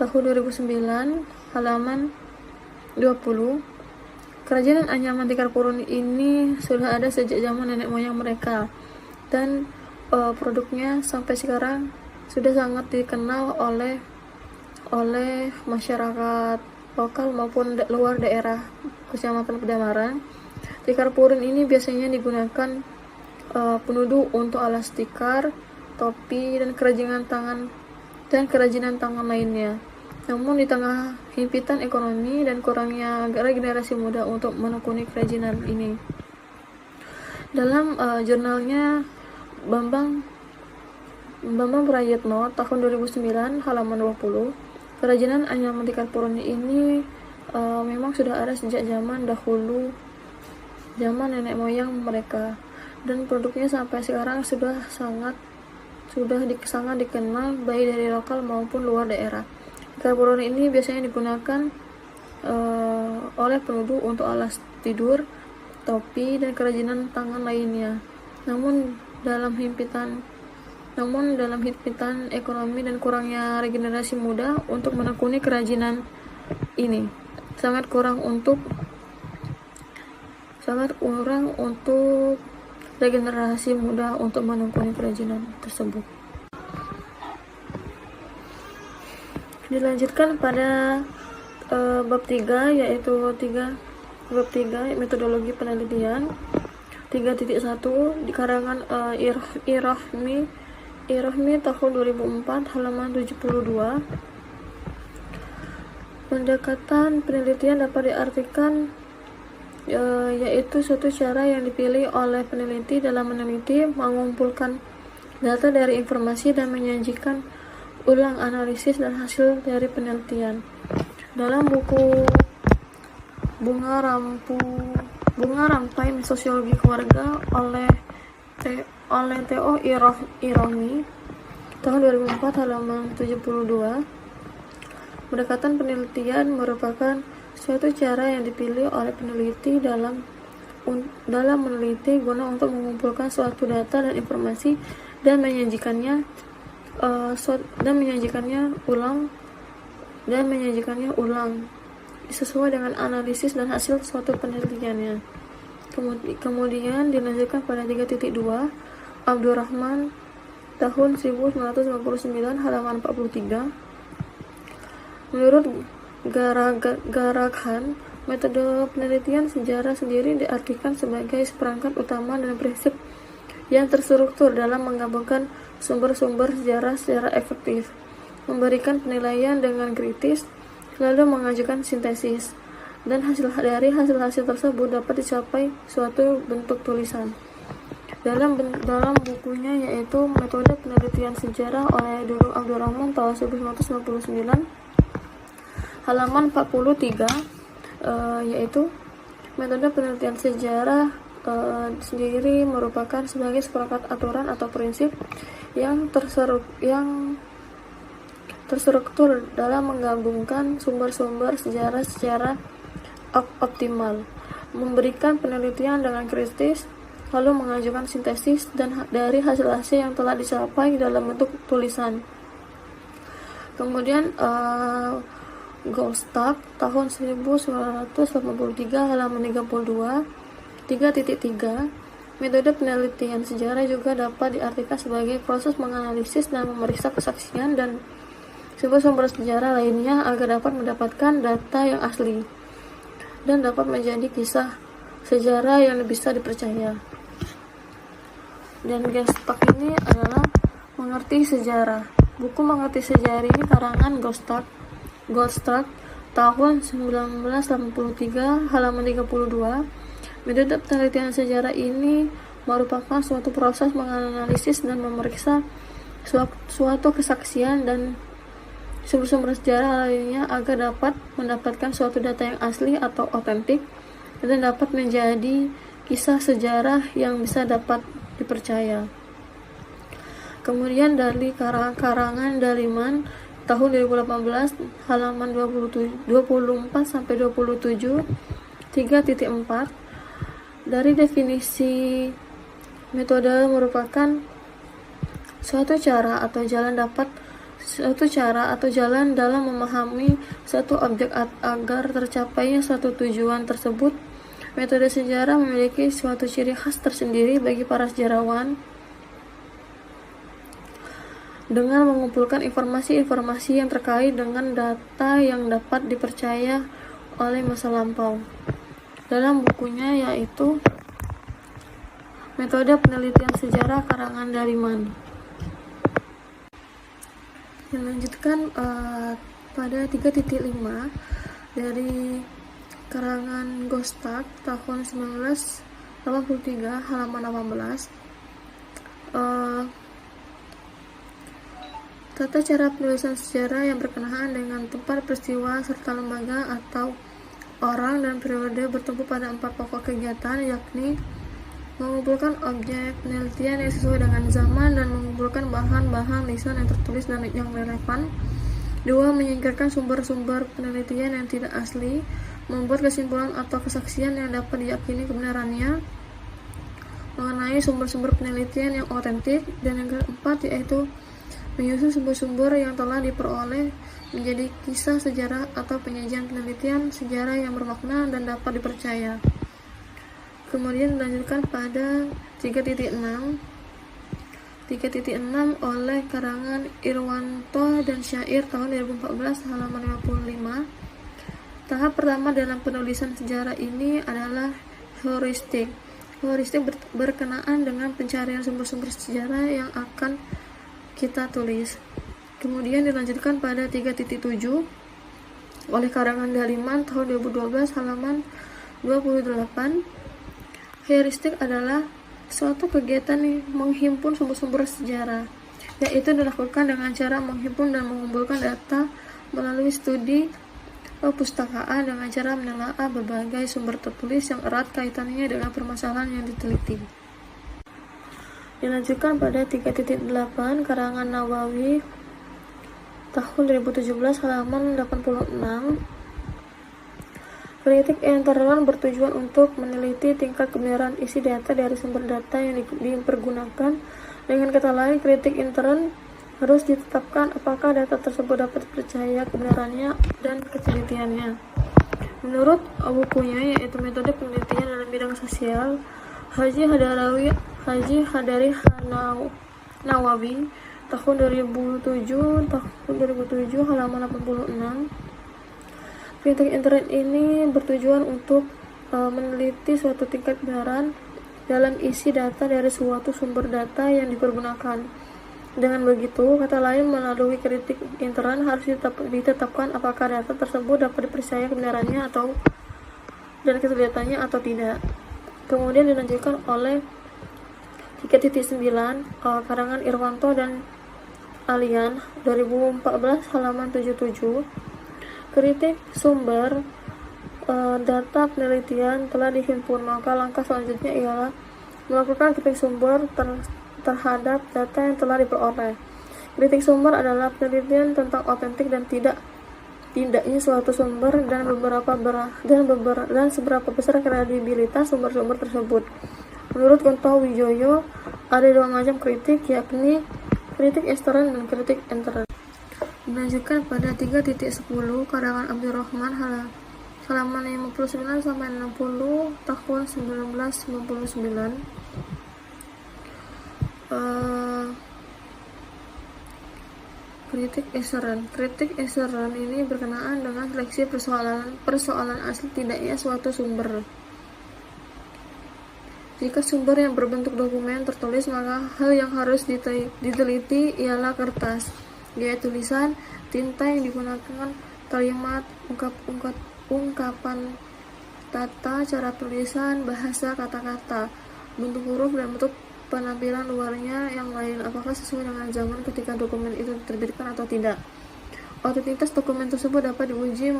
tahun 2009 halaman 20. Kerajinan anyaman tikar purun ini sudah ada sejak zaman nenek moyang mereka, dan produknya sampai sekarang sudah sangat dikenal oleh masyarakat lokal maupun luar daerah Kecamatan Pedamaran. Tikar purun ini biasanya digunakan penduduk untuk alas tikar, topi, dan kerajinan tangan lainnya. Namun di tengah himpitan ekonomi dan kurangnya generasi muda untuk menekuni kerajinan ini, dalam jurnalnya Bambang Prayitno tahun 2009 halaman 20, kerajinan anyaman tikar purun ini memang sudah ada sejak zaman dahulu, zaman nenek moyang mereka, dan produknya sampai sekarang sudah sangat dikenal baik dari lokal maupun luar daerah. Tikar purun ini biasanya digunakan oleh penduduk untuk alas tidur, topi, dan kerajinan tangan lainnya. Namun dalam himpitan ekonomi dan kurangnya regenerasi muda untuk menekuni kerajinan ini, sangat kurang untuk regenerasi muda untuk menekuni kerajinan tersebut. Dilanjutkan pada bab 3, yaitu bab 3 metodologi penelitian 3.1 di karangan Irahmi tahun 2004 halaman 72. Pendekatan penelitian dapat diartikan yaitu suatu cara yang dipilih oleh peneliti dalam meneliti, mengumpulkan data dari informasi dan menyajikan ulang analisis dan hasil dari penelitian. Dalam buku Bunga Rampai Sosiologi Keluarga oleh Theo Irahmi tahun 2004 halaman 72, pendekatan penelitian merupakan suatu cara yang dipilih oleh peneliti dalam meneliti guna untuk mengumpulkan suatu data dan informasi dan menyajikannya ulang sesuai dengan analisis dan hasil suatu penelitiannya. Kemudian dilanjutkan pada 3.2 Abdurrahman tahun 1959 halaman 43. Menurut Garaghan, Metode penelitian sejarah sendiri diartikan sebagai seperangkat utama dan prinsip yang terstruktur dalam menggabungkan sumber-sumber sejarah secara efektif, memberikan penilaian dengan kritis, lalu mengajukan sintesis, dan dari hasil-hasil tersebut dapat dicapai suatu bentuk tulisan. Dalam bukunya yaitu Metode Penelitian Sejarah oleh Dudung Abdurrahman tahun 1999 halaman 43, yaitu metode penelitian sejarah sendiri merupakan sebagai seperangkat aturan atau prinsip yang terstruktur dalam menggabungkan sumber-sumber sejarah secara optimal, memberikan penelitian dengan kritis, lalu mengajukan sintesis dan dari hasil-hasil yang telah dicapai dalam bentuk tulisan. Kemudian Goldstack tahun 1983 halaman 32 3.3, metode penelitian sejarah juga dapat diartikan sebagai proses menganalisis dan memeriksa kesaksian dan sumber-sumber sejarah lainnya agar dapat mendapatkan data yang asli dan dapat menjadi kisah sejarah yang bisa dipercaya. Dan Goldstack ini adalah Mengerti Sejarah. Buku Mengerti Sejarah ini karangan Goldstack tahun 1983 halaman 32. Metode penelitian sejarah ini merupakan suatu proses menganalisis dan memeriksa suatu kesaksian dan sumber-sumber sejarah lainnya agar dapat mendapatkan suatu data yang asli atau otentik dan dapat menjadi kisah sejarah yang bisa dapat dipercaya. Kemudian dari karangan Daliman tahun 2018 halaman 24 sampai 27 3.4. Dari definisi metode merupakan suatu cara atau jalan dalam memahami suatu objek agar tercapainya suatu tujuan tersebut. Metode sejarah memiliki suatu ciri khas tersendiri bagi para sejarawan dengan mengumpulkan informasi-informasi yang terkait dengan data yang dapat dipercaya oleh masa lampau. Dalam bukunya yaitu Metode Penelitian Sejarah karangan Daliman. Dilanjutkan pada 3.5 dari karangan Goldstack tahun 1983 halaman 18. Tata cara penulisan sejarah yang berkenaan dengan tempat peristiwa serta lembaga atau orang dan periode bertumpu pada 4 pokok kegiatan, yakni mengumpulkan objek penelitian yang sesuai dengan zaman dan mengumpulkan bahan-bahan lisan yang tertulis dan yang relevan. 2. Menyingkirkan sumber-sumber penelitian yang tidak asli, membuat kesimpulan atau kesaksian yang dapat diyakini kebenarannya mengenai sumber-sumber penelitian yang otentik. Dan yang keempat yaitu menyusun sumber-sumber yang telah diperoleh menjadi kisah sejarah atau penyajian penelitian sejarah yang bermakna dan dapat dipercaya. Kemudian dilanjutkan pada 3.6 oleh karangan Irwanto dan Syair tahun 2014 halaman 55. Tahap pertama dalam penulisan sejarah ini adalah heuristik. Heuristik berkenaan dengan pencarian sumber-sumber sejarah yang akan kita tulis. Kemudian dilanjutkan pada 3.7 oleh karangan Daliman tahun 2012 halaman 28. Heuristik adalah suatu kegiatan yang menghimpun sumber-sumber sejarah, yaitu dilakukan dengan cara menghimpun dan mengumpulkan data melalui studi perpustakaan dengan cara menelaah berbagai sumber tertulis yang erat kaitannya dengan permasalahan yang diteliti. Dilanjutkan pada 3.8 karangan Nawawi tahun 2017 halaman 86. Kritik intern bertujuan untuk meneliti tingkat kebenaran isi data dari sumber data yang dipergunakan. Dengan kata lain, kritik intern harus ditetapkan apakah data tersebut dapat dipercaya kebenarannya dan ketelitiannya. Menurut bukunya yaitu Metode Penelitian dalam Bidang Sosial, Haji Hadari Nawawi tahun 2007 halaman 86. Kritik internet ini bertujuan untuk meneliti suatu tingkat kebenaran dalam isi data dari suatu sumber data yang dipergunakan. Dengan begitu, kata lain, melalui kritik internet harus ditetapkan apakah data tersebut dapat dipercaya kebenarannya dan keterlibatannya atau tidak. Kemudian dilanjutkan oleh 3.9 karangan Irwanto dan Alian 2014 halaman 77. Kritik sumber data penelitian telah dihimpun, maka langkah selanjutnya ialah melakukan kritik sumber terhadap data yang telah diperoleh. Kritik sumber adalah penelitian tentang otentik dan tidaknya suatu sumber dan seberapa besar kredibilitas sumber-sumber tersebut. Menurut Kunto Wijoyo, ada dua macam kritik, yakni kritik ekstern dan kritik intern. Dilanjutkan pada 3.10 karangan Abdurrahman halaman 59 sampai 60 tahun 1999. Kritik ekstern ini berkenaan dengan seleksi persoalan asli tidaknya suatu sumber. Jika sumber yang berbentuk dokumen tertulis, maka hal yang harus diteliti ialah kertas, gaya tulisan, tinta yang digunakan, kalimat, ungkapan tata, cara tulisan, bahasa, kata-kata, bentuk huruf, dan bentuk penampilan luarnya yang lain, apakah sesuai dengan zaman ketika dokumen itu diterbitkan atau tidak. Otentitas dokumen tersebut dapat diuji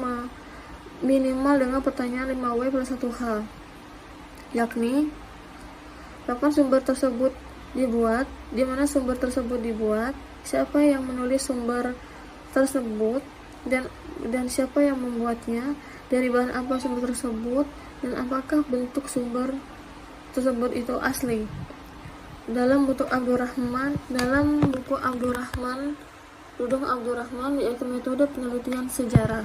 minimal dengan pertanyaan 5W plus 1H, yakni kapan sumber tersebut dibuat, di mana sumber tersebut dibuat, siapa yang menulis sumber tersebut, dan siapa yang membuatnya, dari bahan apa sumber tersebut, dan apakah bentuk sumber tersebut itu asli. Dalam buku Abdurrahman, Dudung Abdurrahman, yaitu metode penelitian sejarah.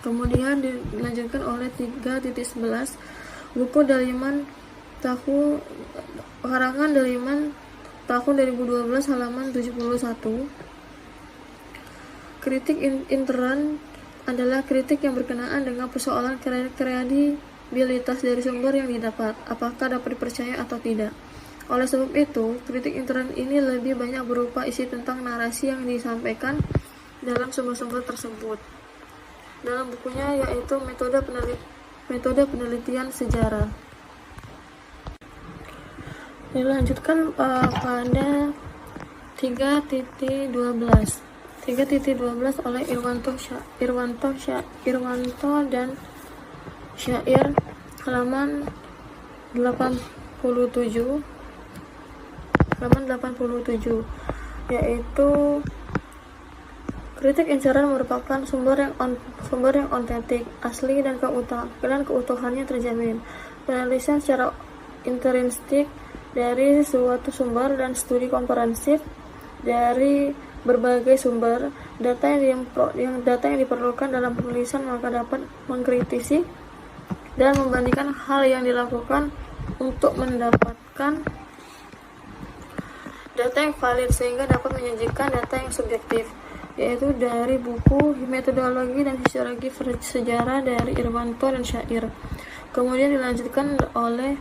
Kemudian dilanjutkan oleh 3.11 buku Daliman karangan Daliman tahun 2012 halaman 71. Kritik intern adalah kritik yang berkenaan dengan persoalan kredibilitas dari sumber yang didapat, apakah dapat dipercaya atau tidak. Oleh sebab itu, kritik intern ini lebih banyak berupa isi tentang narasi yang disampaikan dalam sumber-sumber tersebut. Dalam bukunya yaitu metode penelitian sejarah. Dilanjutkan pada 3.12 oleh Irwanto dan Syair halaman 87, yaitu kritik intern merupakan sumber yang otentik, asli, dan keutuhannya terjamin. Penelitian secara intrinsik dari suatu sumber dan studi komprehensif dari berbagai sumber data yang diperlukan dalam penulisan, maka dapat mengkritisi dan membandingkan hal yang dilakukan untuk mendapatkan data yang valid sehingga dapat menyajikan data yang subjektif, yaitu dari buku Metodologi dan Sosiologi Sejarah dari Irwanto dan Syair. Kemudian dilanjutkan oleh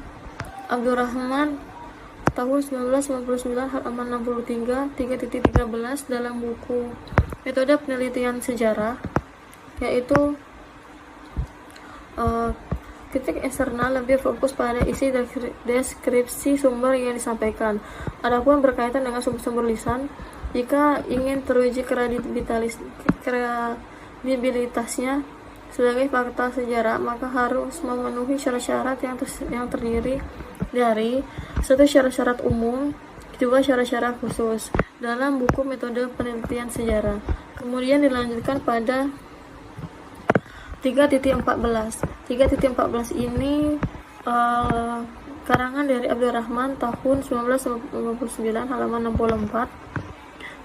Abdurrahman tahun 1999 halaman 63 3.13 dalam buku Metode Penelitian Sejarah, yaitu kritik eksternal lebih fokus pada isi deskripsi sumber yang disampaikan. Adapun berkaitan dengan sumber lisan, jika ingin teruji kredibilitasnya sebagai fakta sejarah, maka harus memenuhi syarat-syarat yang terdiri dari satu syarat-syarat umum, dua syarat-syarat khusus dalam buku Metode Penelitian Sejarah. Kemudian dilanjutkan pada 3.14 ini karangan dari Abdurrahman tahun 1999 halaman 64,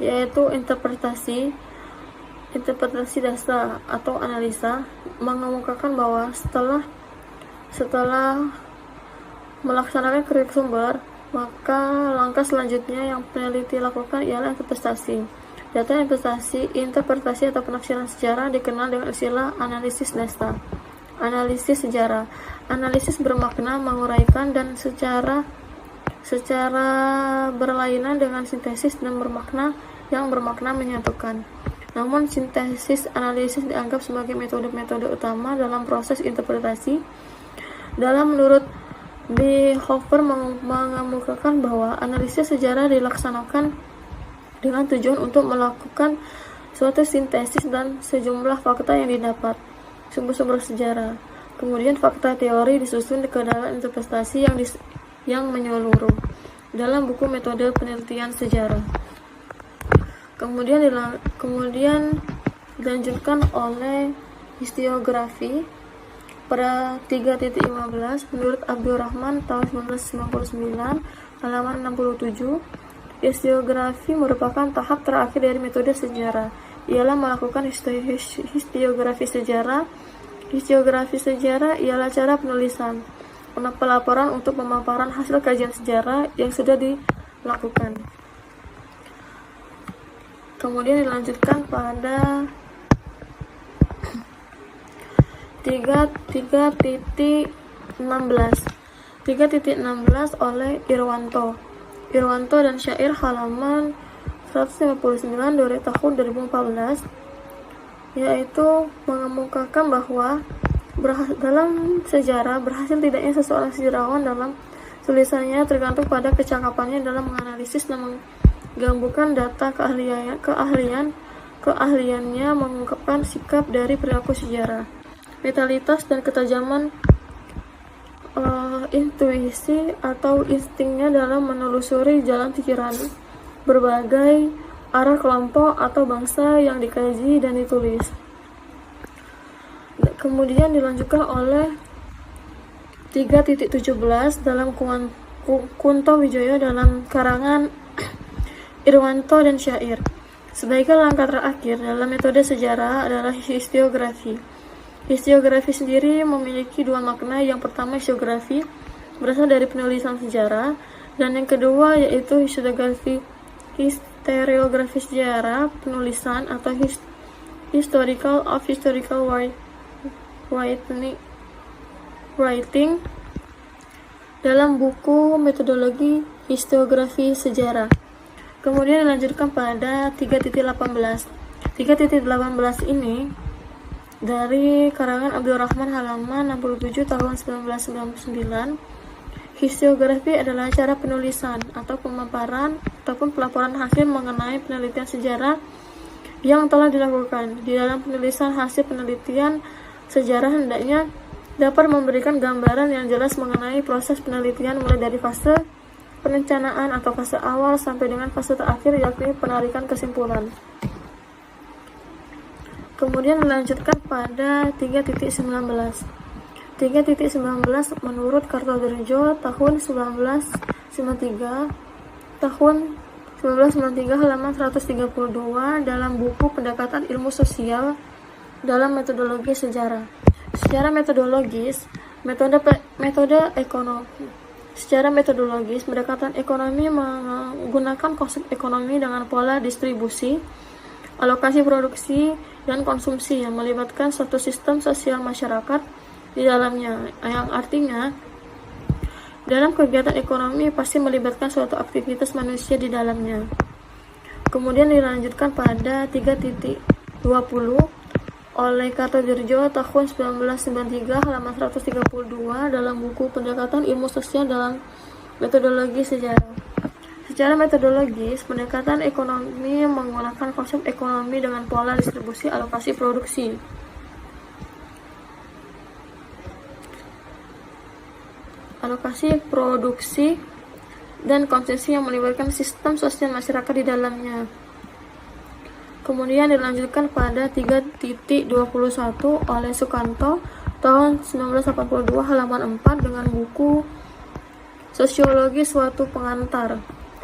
yaitu interpretasi dasar atau analisa, mengemukakan bahwa setelah melaksanakan kritik sumber, maka langkah selanjutnya yang peneliti lakukan ialah interpretasi. Data interpretasi atau penafsiran sejarah dikenal dengan istilah analisis data. Analisis sejarah. Analisis bermakna menguraikan dan secara berlainan dengan sintesis dan yang bermakna menyatukan. Namun sintesis analisis dianggap sebagai metode utama dalam proses interpretasi. Menurut Bihofer mengemukakan bahwa analisis sejarah dilaksanakan dengan tujuan untuk melakukan suatu sintesis dan sejumlah fakta yang didapat sumber-sumber sejarah. Kemudian fakta teori disusun ke dalam interpretasi yang menyeluruh dalam buku metode penelitian sejarah. Kemudian dilanjutkan oleh historiografi pada 3.15 menurut Abdurrahman tahun 1999 halaman 67. Historiografi merupakan tahap terakhir dari metode sejarah. Ialah melakukan historiografi sejarah. Historiografi sejarah ialah cara penulisan pelaporan untuk pemaparan hasil kajian sejarah yang sudah dilakukan. Kemudian dilanjutkan pada 3.16 oleh Irwanto dan Syair halaman 159 dari tahun 2014, yaitu mengemukakan bahwa dalam sejarah berhasil tidaknya seseorang sejarawan dalam tulisannya tergantung pada kecakapannya dalam menganalisis dan menggabungkan data keahliannya mengungkapkan sikap dari perilaku sejarah, vitalitas dan ketajaman intuisi atau instingnya dalam menelusuri jalan pikiran berbagai arah kelompok atau bangsa yang dikaji dan ditulis. Kemudian dilanjutkan oleh 3.17 dalam Kunto Wijoyo dalam karangan Irwanto dan Syair. Sebagai langkah terakhir dalam metode sejarah adalah historiografi. Historiografi sendiri memiliki dua makna. Yang pertama, historiografi berasal dari penulisan sejarah, dan yang kedua yaitu historiografi sejarah penulisan atau historical writing dalam buku metodologi historiografi sejarah. Kemudian dilanjutkan pada 3.18. 3.18 ini dari karangan Abdurrahman halaman 67 tahun 1999. Historiografi adalah cara penulisan atau pemaparan ataupun pelaporan hasil mengenai penelitian sejarah yang telah dilakukan. Di dalam penulisan hasil penelitian sejarah hendaknya dapat memberikan gambaran yang jelas mengenai proses penelitian mulai dari fase perencanaan atau fase awal sampai dengan fase terakhir, yakni penarikan kesimpulan. Kemudian dilanjutkan pada 3.19. 3.19 menurut Kartodirjo tahun 1993 halaman 132 dalam buku Pendekatan Ilmu Sosial dalam Metodologi Sejarah. Secara metodologis, pendekatan ekonomi menggunakan konsep ekonomi dengan pola distribusi, alokasi produksi, dan konsumsi yang melibatkan suatu sistem sosial masyarakat di dalamnya, yang artinya dalam kegiatan ekonomi pasti melibatkan suatu aktivitas manusia di dalamnya. Kemudian dilanjutkan pada 3.20 oleh Kartodirjo tahun 1993 halaman 132 dalam buku Pendekatan Ilmu Sosial dalam Metodologi Sejarah. Secara metodologis, pendekatan ekonomi menggunakan konsep ekonomi dengan pola distribusi, alokasi produksi. Alokasi produksi dan konsumsi yang melibatkan sistem sosial masyarakat di dalamnya. Kemudian dilanjutkan pada 3.21 oleh Sukanto tahun 1982 halaman 4 dengan buku Sosiologi Suatu Pengantar.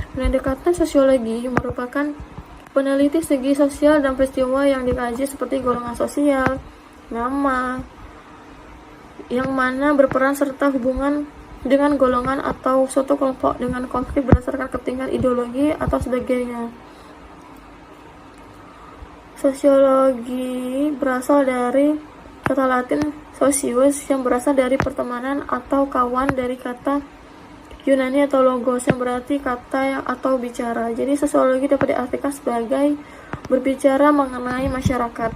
Pendekatan sosiologi merupakan peneliti segi sosial dan peristiwa yang dikaji seperti golongan sosial, nama, yang mana berperan serta hubungan dengan golongan atau suatu kelompok dengan konflik berdasarkan kepentingan ideologi atau sebagainya. Sosiologi berasal dari kata Latin socius yang berasal dari pertemanan atau kawan, dari kata Yunani atau logos yang berarti kata yang atau bicara. Jadi sosiologi dapat diartikan sebagai berbicara mengenai masyarakat.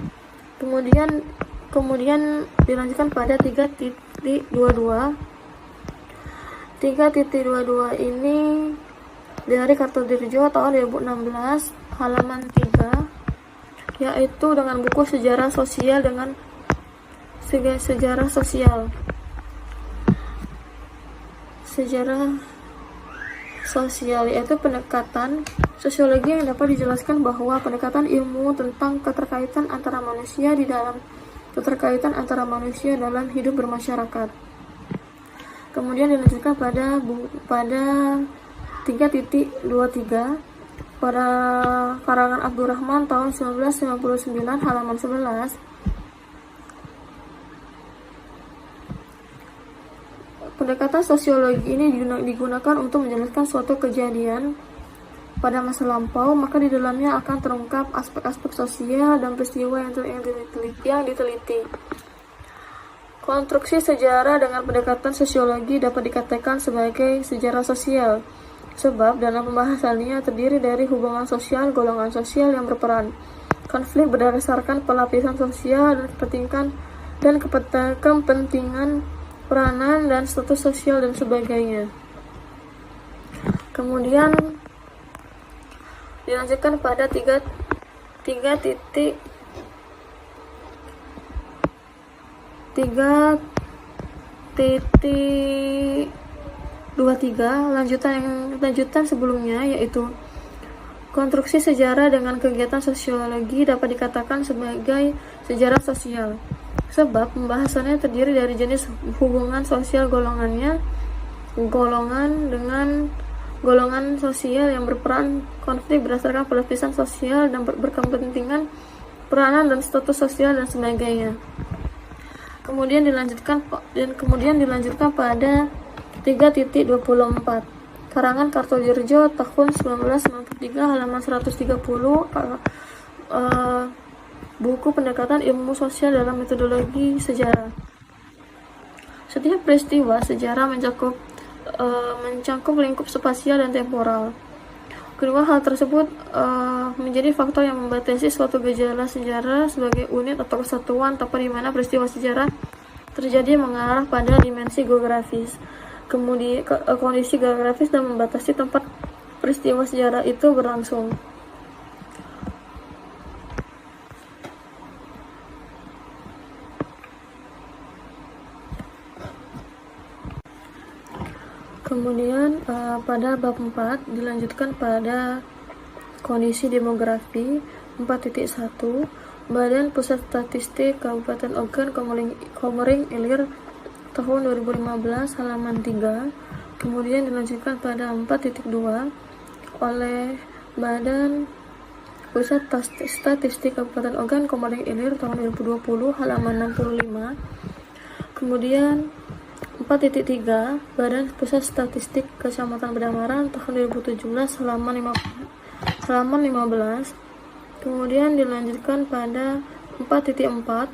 Kemudian dilanjutkan pada 3.22. 3.22 ini dari Kartodirjo tahun 2016 halaman 3, yaitu dengan buku sejarah sosial yaitu pendekatan sosiologi yang dapat dijelaskan bahwa pendekatan ilmu tentang keterkaitan antara manusia dalam hidup bermasyarakat. Kemudian dilanjutkan pada 3.23 pada karangan Abdurrahman tahun 1999 halaman 11. Pendekatan sosiologi ini digunakan untuk menjelaskan suatu kejadian pada masa lampau, maka di dalamnya akan terungkap aspek-aspek sosial dan peristiwa yang diteliti. Konstruksi sejarah dengan pendekatan sosiologi dapat dikatakan sebagai sejarah sosial, sebab dalam pembahasannya terdiri dari hubungan sosial, golongan sosial yang berperan, konflik berdasarkan pelapisan sosial dan kepentingan peranan dan status sosial dan sebagainya. Kemudian dilanjutkan pada 3.23 lanjutan sebelumnya, yaitu konstruksi sejarah dengan kegiatan sosiologi dapat dikatakan sebagai sejarah sosial, sebab pembahasannya terdiri dari jenis hubungan sosial golongan sosial yang berperan, konflik berdasarkan pelapisan sosial dan berkepentingan peranan dan status sosial dan sebagainya. Kemudian dilanjutkan pada 3.24 karangan Kartodirjo tahun 1993 halaman 130, buku pendekatan ilmu sosial dalam metodologi sejarah. Setiap peristiwa sejarah mencangkup lingkup spasial dan temporal. Kedua hal tersebut menjadi faktor yang membatasi suatu gejala sejarah sebagai unit atau kesatuan tanpa di mana peristiwa sejarah terjadi mengarah pada dimensi geografis, kemudian kondisi geografis dan membatasi tempat peristiwa sejarah itu berlangsung. Kemudian pada bab 4 dilanjutkan pada kondisi demografi 4.1 Badan Pusat Statistik Kabupaten Ogan Komering Ilir tahun 2015 halaman 3. Kemudian dilanjutkan pada 4.2 oleh Badan Pusat Statistik Kabupaten Ogan Komering Ilir tahun 2020 halaman 65. Kemudian 4.3 Badan Pusat Statistik Kecamatan Bedamaran tahun 2017 halaman 15. Kemudian dilanjutkan pada 4.4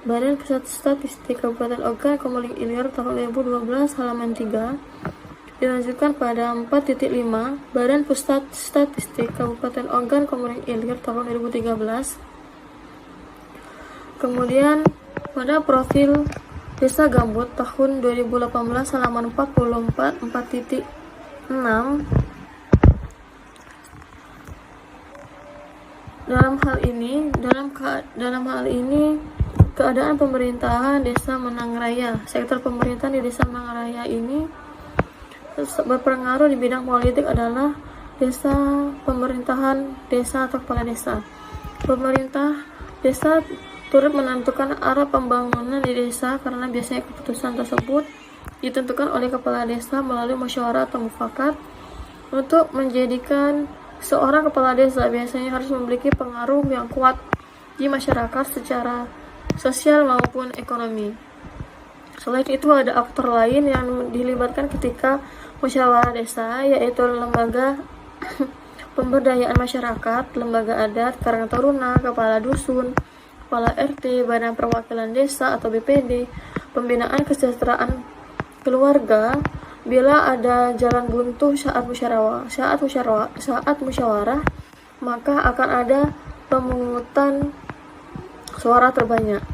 Badan Pusat Statistik Kabupaten Ogan Komering Ilir tahun 2012 halaman 3. Dilanjutkan pada 4.5 Badan Pusat Statistik Kabupaten Ogan Komering Ilir tahun 2013. Kemudian pada profil Desa Gambut tahun 2018 halaman 44 4.6. Dalam hal ini keadaan pemerintahan Desa Menang Raya. Sektor pemerintahan di Desa Menang Raya ini berpengaruh di bidang politik adalah pemerintahan desa atau kepala desa. Pemerintah desa turut menentukan arah pembangunan di desa karena biasanya keputusan tersebut ditentukan oleh kepala desa melalui musyawarah atau mufakat. Untuk menjadikan seorang kepala desa biasanya harus memiliki pengaruh yang kuat di masyarakat secara sosial maupun ekonomi. Selain itu ada aktor lain yang dilibatkan ketika musyawarah desa, yaitu lembaga pemberdayaan masyarakat, lembaga adat, karang taruna, kepala dusun, kepala RT, badan perwakilan desa atau BPD, pembinaan kesejahteraan keluarga. Bila ada jalan buntu saat musyawarah, maka akan ada pemungutan suara terbanyak.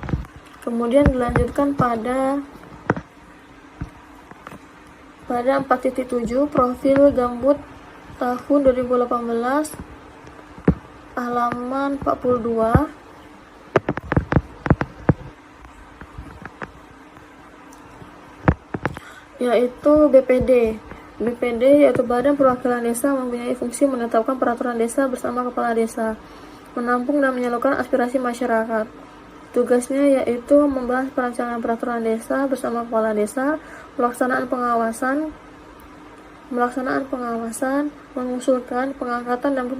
Kemudian dilanjutkan pada 4.7 profil gambut tahun 2018 halaman 42, yaitu BPD yaitu Badan Perwakilan Desa, mempunyai fungsi menetapkan peraturan desa bersama kepala desa, menampung dan menyalurkan aspirasi masyarakat. Tugasnya yaitu membahas perancangan peraturan desa bersama kepala desa, pelaksanaan pengawasan, mengusulkan pengangkatan dan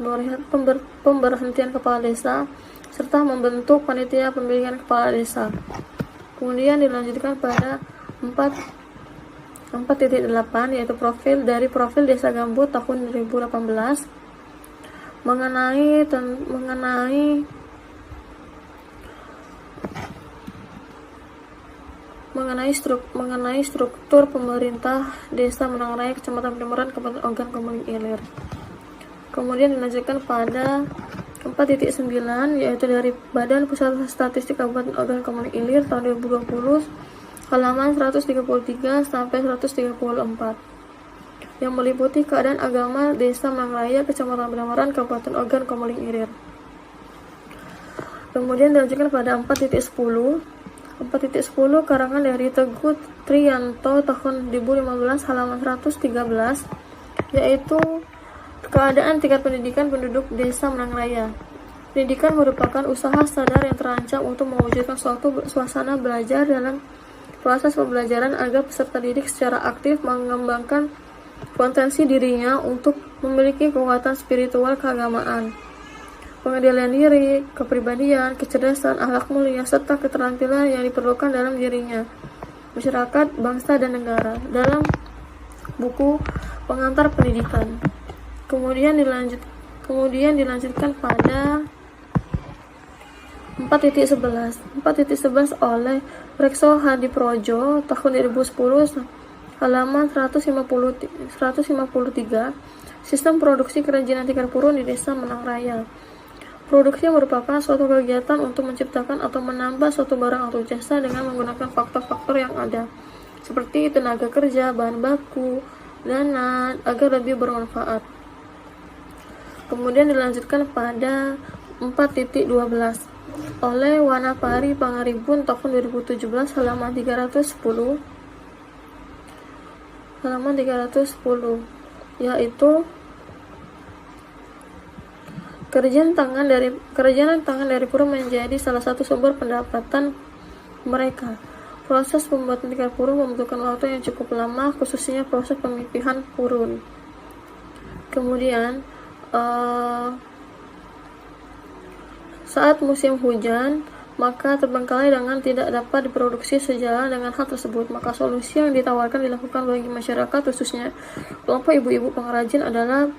pemberhentian kepala desa, serta membentuk panitia pemilihan kepala desa. Kemudian dilanjutkan pada 4.8 yaitu profil desa gambut tahun 2018 mengenai struktur pemerintah desa Menang Raya, Kecamatan Pemeran, Kabupaten Ogan Komering Ilir. Kemudian dilanjutkan pada 4.9 yaitu dari Badan Pusat Statistik Kabupaten Ogan Komering Ilir tahun 2020 halaman 133 sampai 134 yang meliputi keadaan agama desa Menang Raya, Kecamatan Pemeran, Kabupaten Ogan Komering Ilir. Kemudian dilanjutkan pada 4.10 karangan dari Teguh Triyanto tahun 2015 halaman 113 yaitu keadaan tingkat pendidikan penduduk desa Menang Raya. Pendidikan merupakan usaha sadar yang terancam untuk mewujudkan suatu suasana belajar dalam proses pembelajaran agar peserta didik secara aktif mengembangkan potensi dirinya untuk memiliki kekuatan spiritual keagamaan, pengendalian diri, kepribadian, kecerdasan, akhlak mulia, serta keterampilan yang diperlukan dalam dirinya, masyarakat, bangsa, dan negara dalam buku pengantar pendidikan. Kemudian dilanjutkan pada 4.11 oleh Rekso Hadiprojo tahun 2010 halaman 153 sistem produksi kerajinan tikar purun di desa Menang Raya. Produksi merupakan suatu kegiatan untuk menciptakan atau menambah suatu barang atau jasa dengan menggunakan faktor-faktor yang ada seperti tenaga kerja, bahan baku, dana agar lebih bermanfaat. Kemudian dilanjutkan pada 4.12 oleh Wanapari Pangaribun tahun 2017 halaman 310 yaitu kerajinan tangan dari purun menjadi salah satu sumber pendapatan mereka. Proses pembuatan tikar purun membutuhkan waktu yang cukup lama, khususnya proses pemipihan purun. Kemudian saat musim hujan, maka terbengkalai dengan tidak dapat diproduksi. Sejalan dengan hal tersebut, maka solusi yang ditawarkan dilakukan bagi masyarakat, khususnya kelompok ibu-ibu pengrajin, adalah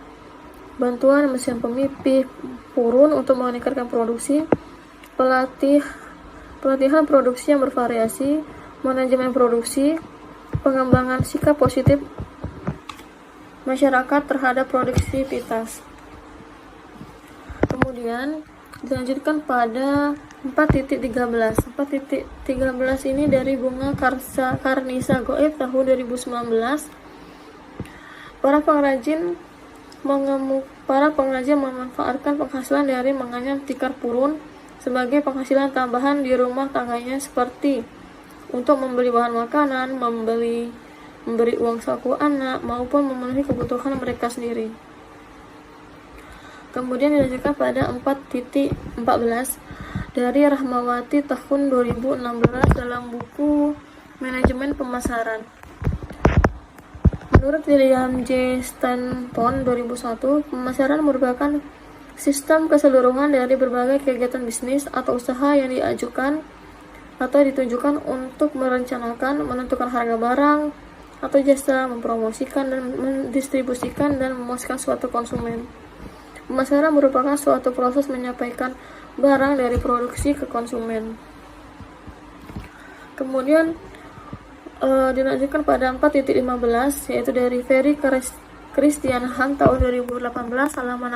bantuan mesin pemipih purun untuk meningkatkan produksi, pelatihan produksi yang bervariasi, manajemen produksi, pengembangan sikap positif masyarakat terhadap produktivitas. Kemudian dilanjutkan pada 4.13 ini dari Bunga Karnisa Goib tahun 2019. Para pengrajin memanfaatkan penghasilan dari menganyam tikar purun sebagai penghasilan tambahan di rumah tangganya, seperti untuk membeli bahan makanan, memberi uang saku anak, maupun memenuhi kebutuhan mereka sendiri. Kemudian dilanjutkan pada 4.14 dari Rahmawati tahun 2016 dalam buku Manajemen Pemasaran. Menurut William J. Stanton 2001, pemasaran merupakan sistem keseluruhan dari berbagai kegiatan bisnis atau usaha yang diajukan atau ditunjukkan untuk merencanakan, menentukan harga barang atau jasa, mempromosikan dan mendistribusikan dan memuaskan suatu konsumen. Pemasaran merupakan suatu proses menyampaikan barang dari produksi ke konsumen. Kemudian dilanjutkan pada 4.15, yaitu dari Ferry Christian Han tahun 2018 halaman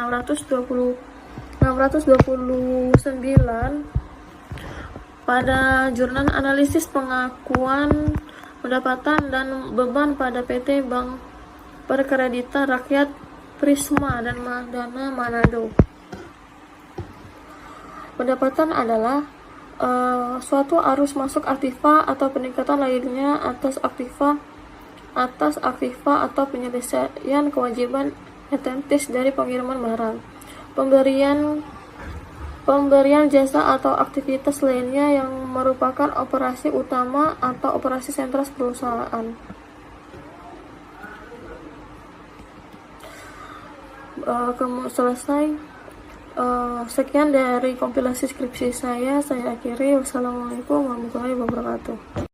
629 pada jurnal analisis pengakuan pendapatan dan beban pada PT Bank Perkreditan Rakyat Prisma dan Dana Manado. Pendapatan adalah suatu arus masuk aktiva atau peningkatan lainnya atas aktiva atau penyelesaian kewajiban etentis dari pengiriman barang, pemberian jasa atau aktivitas lainnya yang merupakan operasi utama atau operasi sentral perusahaan. Selesai. Sekian dari kompilasi skripsi saya akhiri. Wassalamualaikum warahmatullahi wabarakatuh.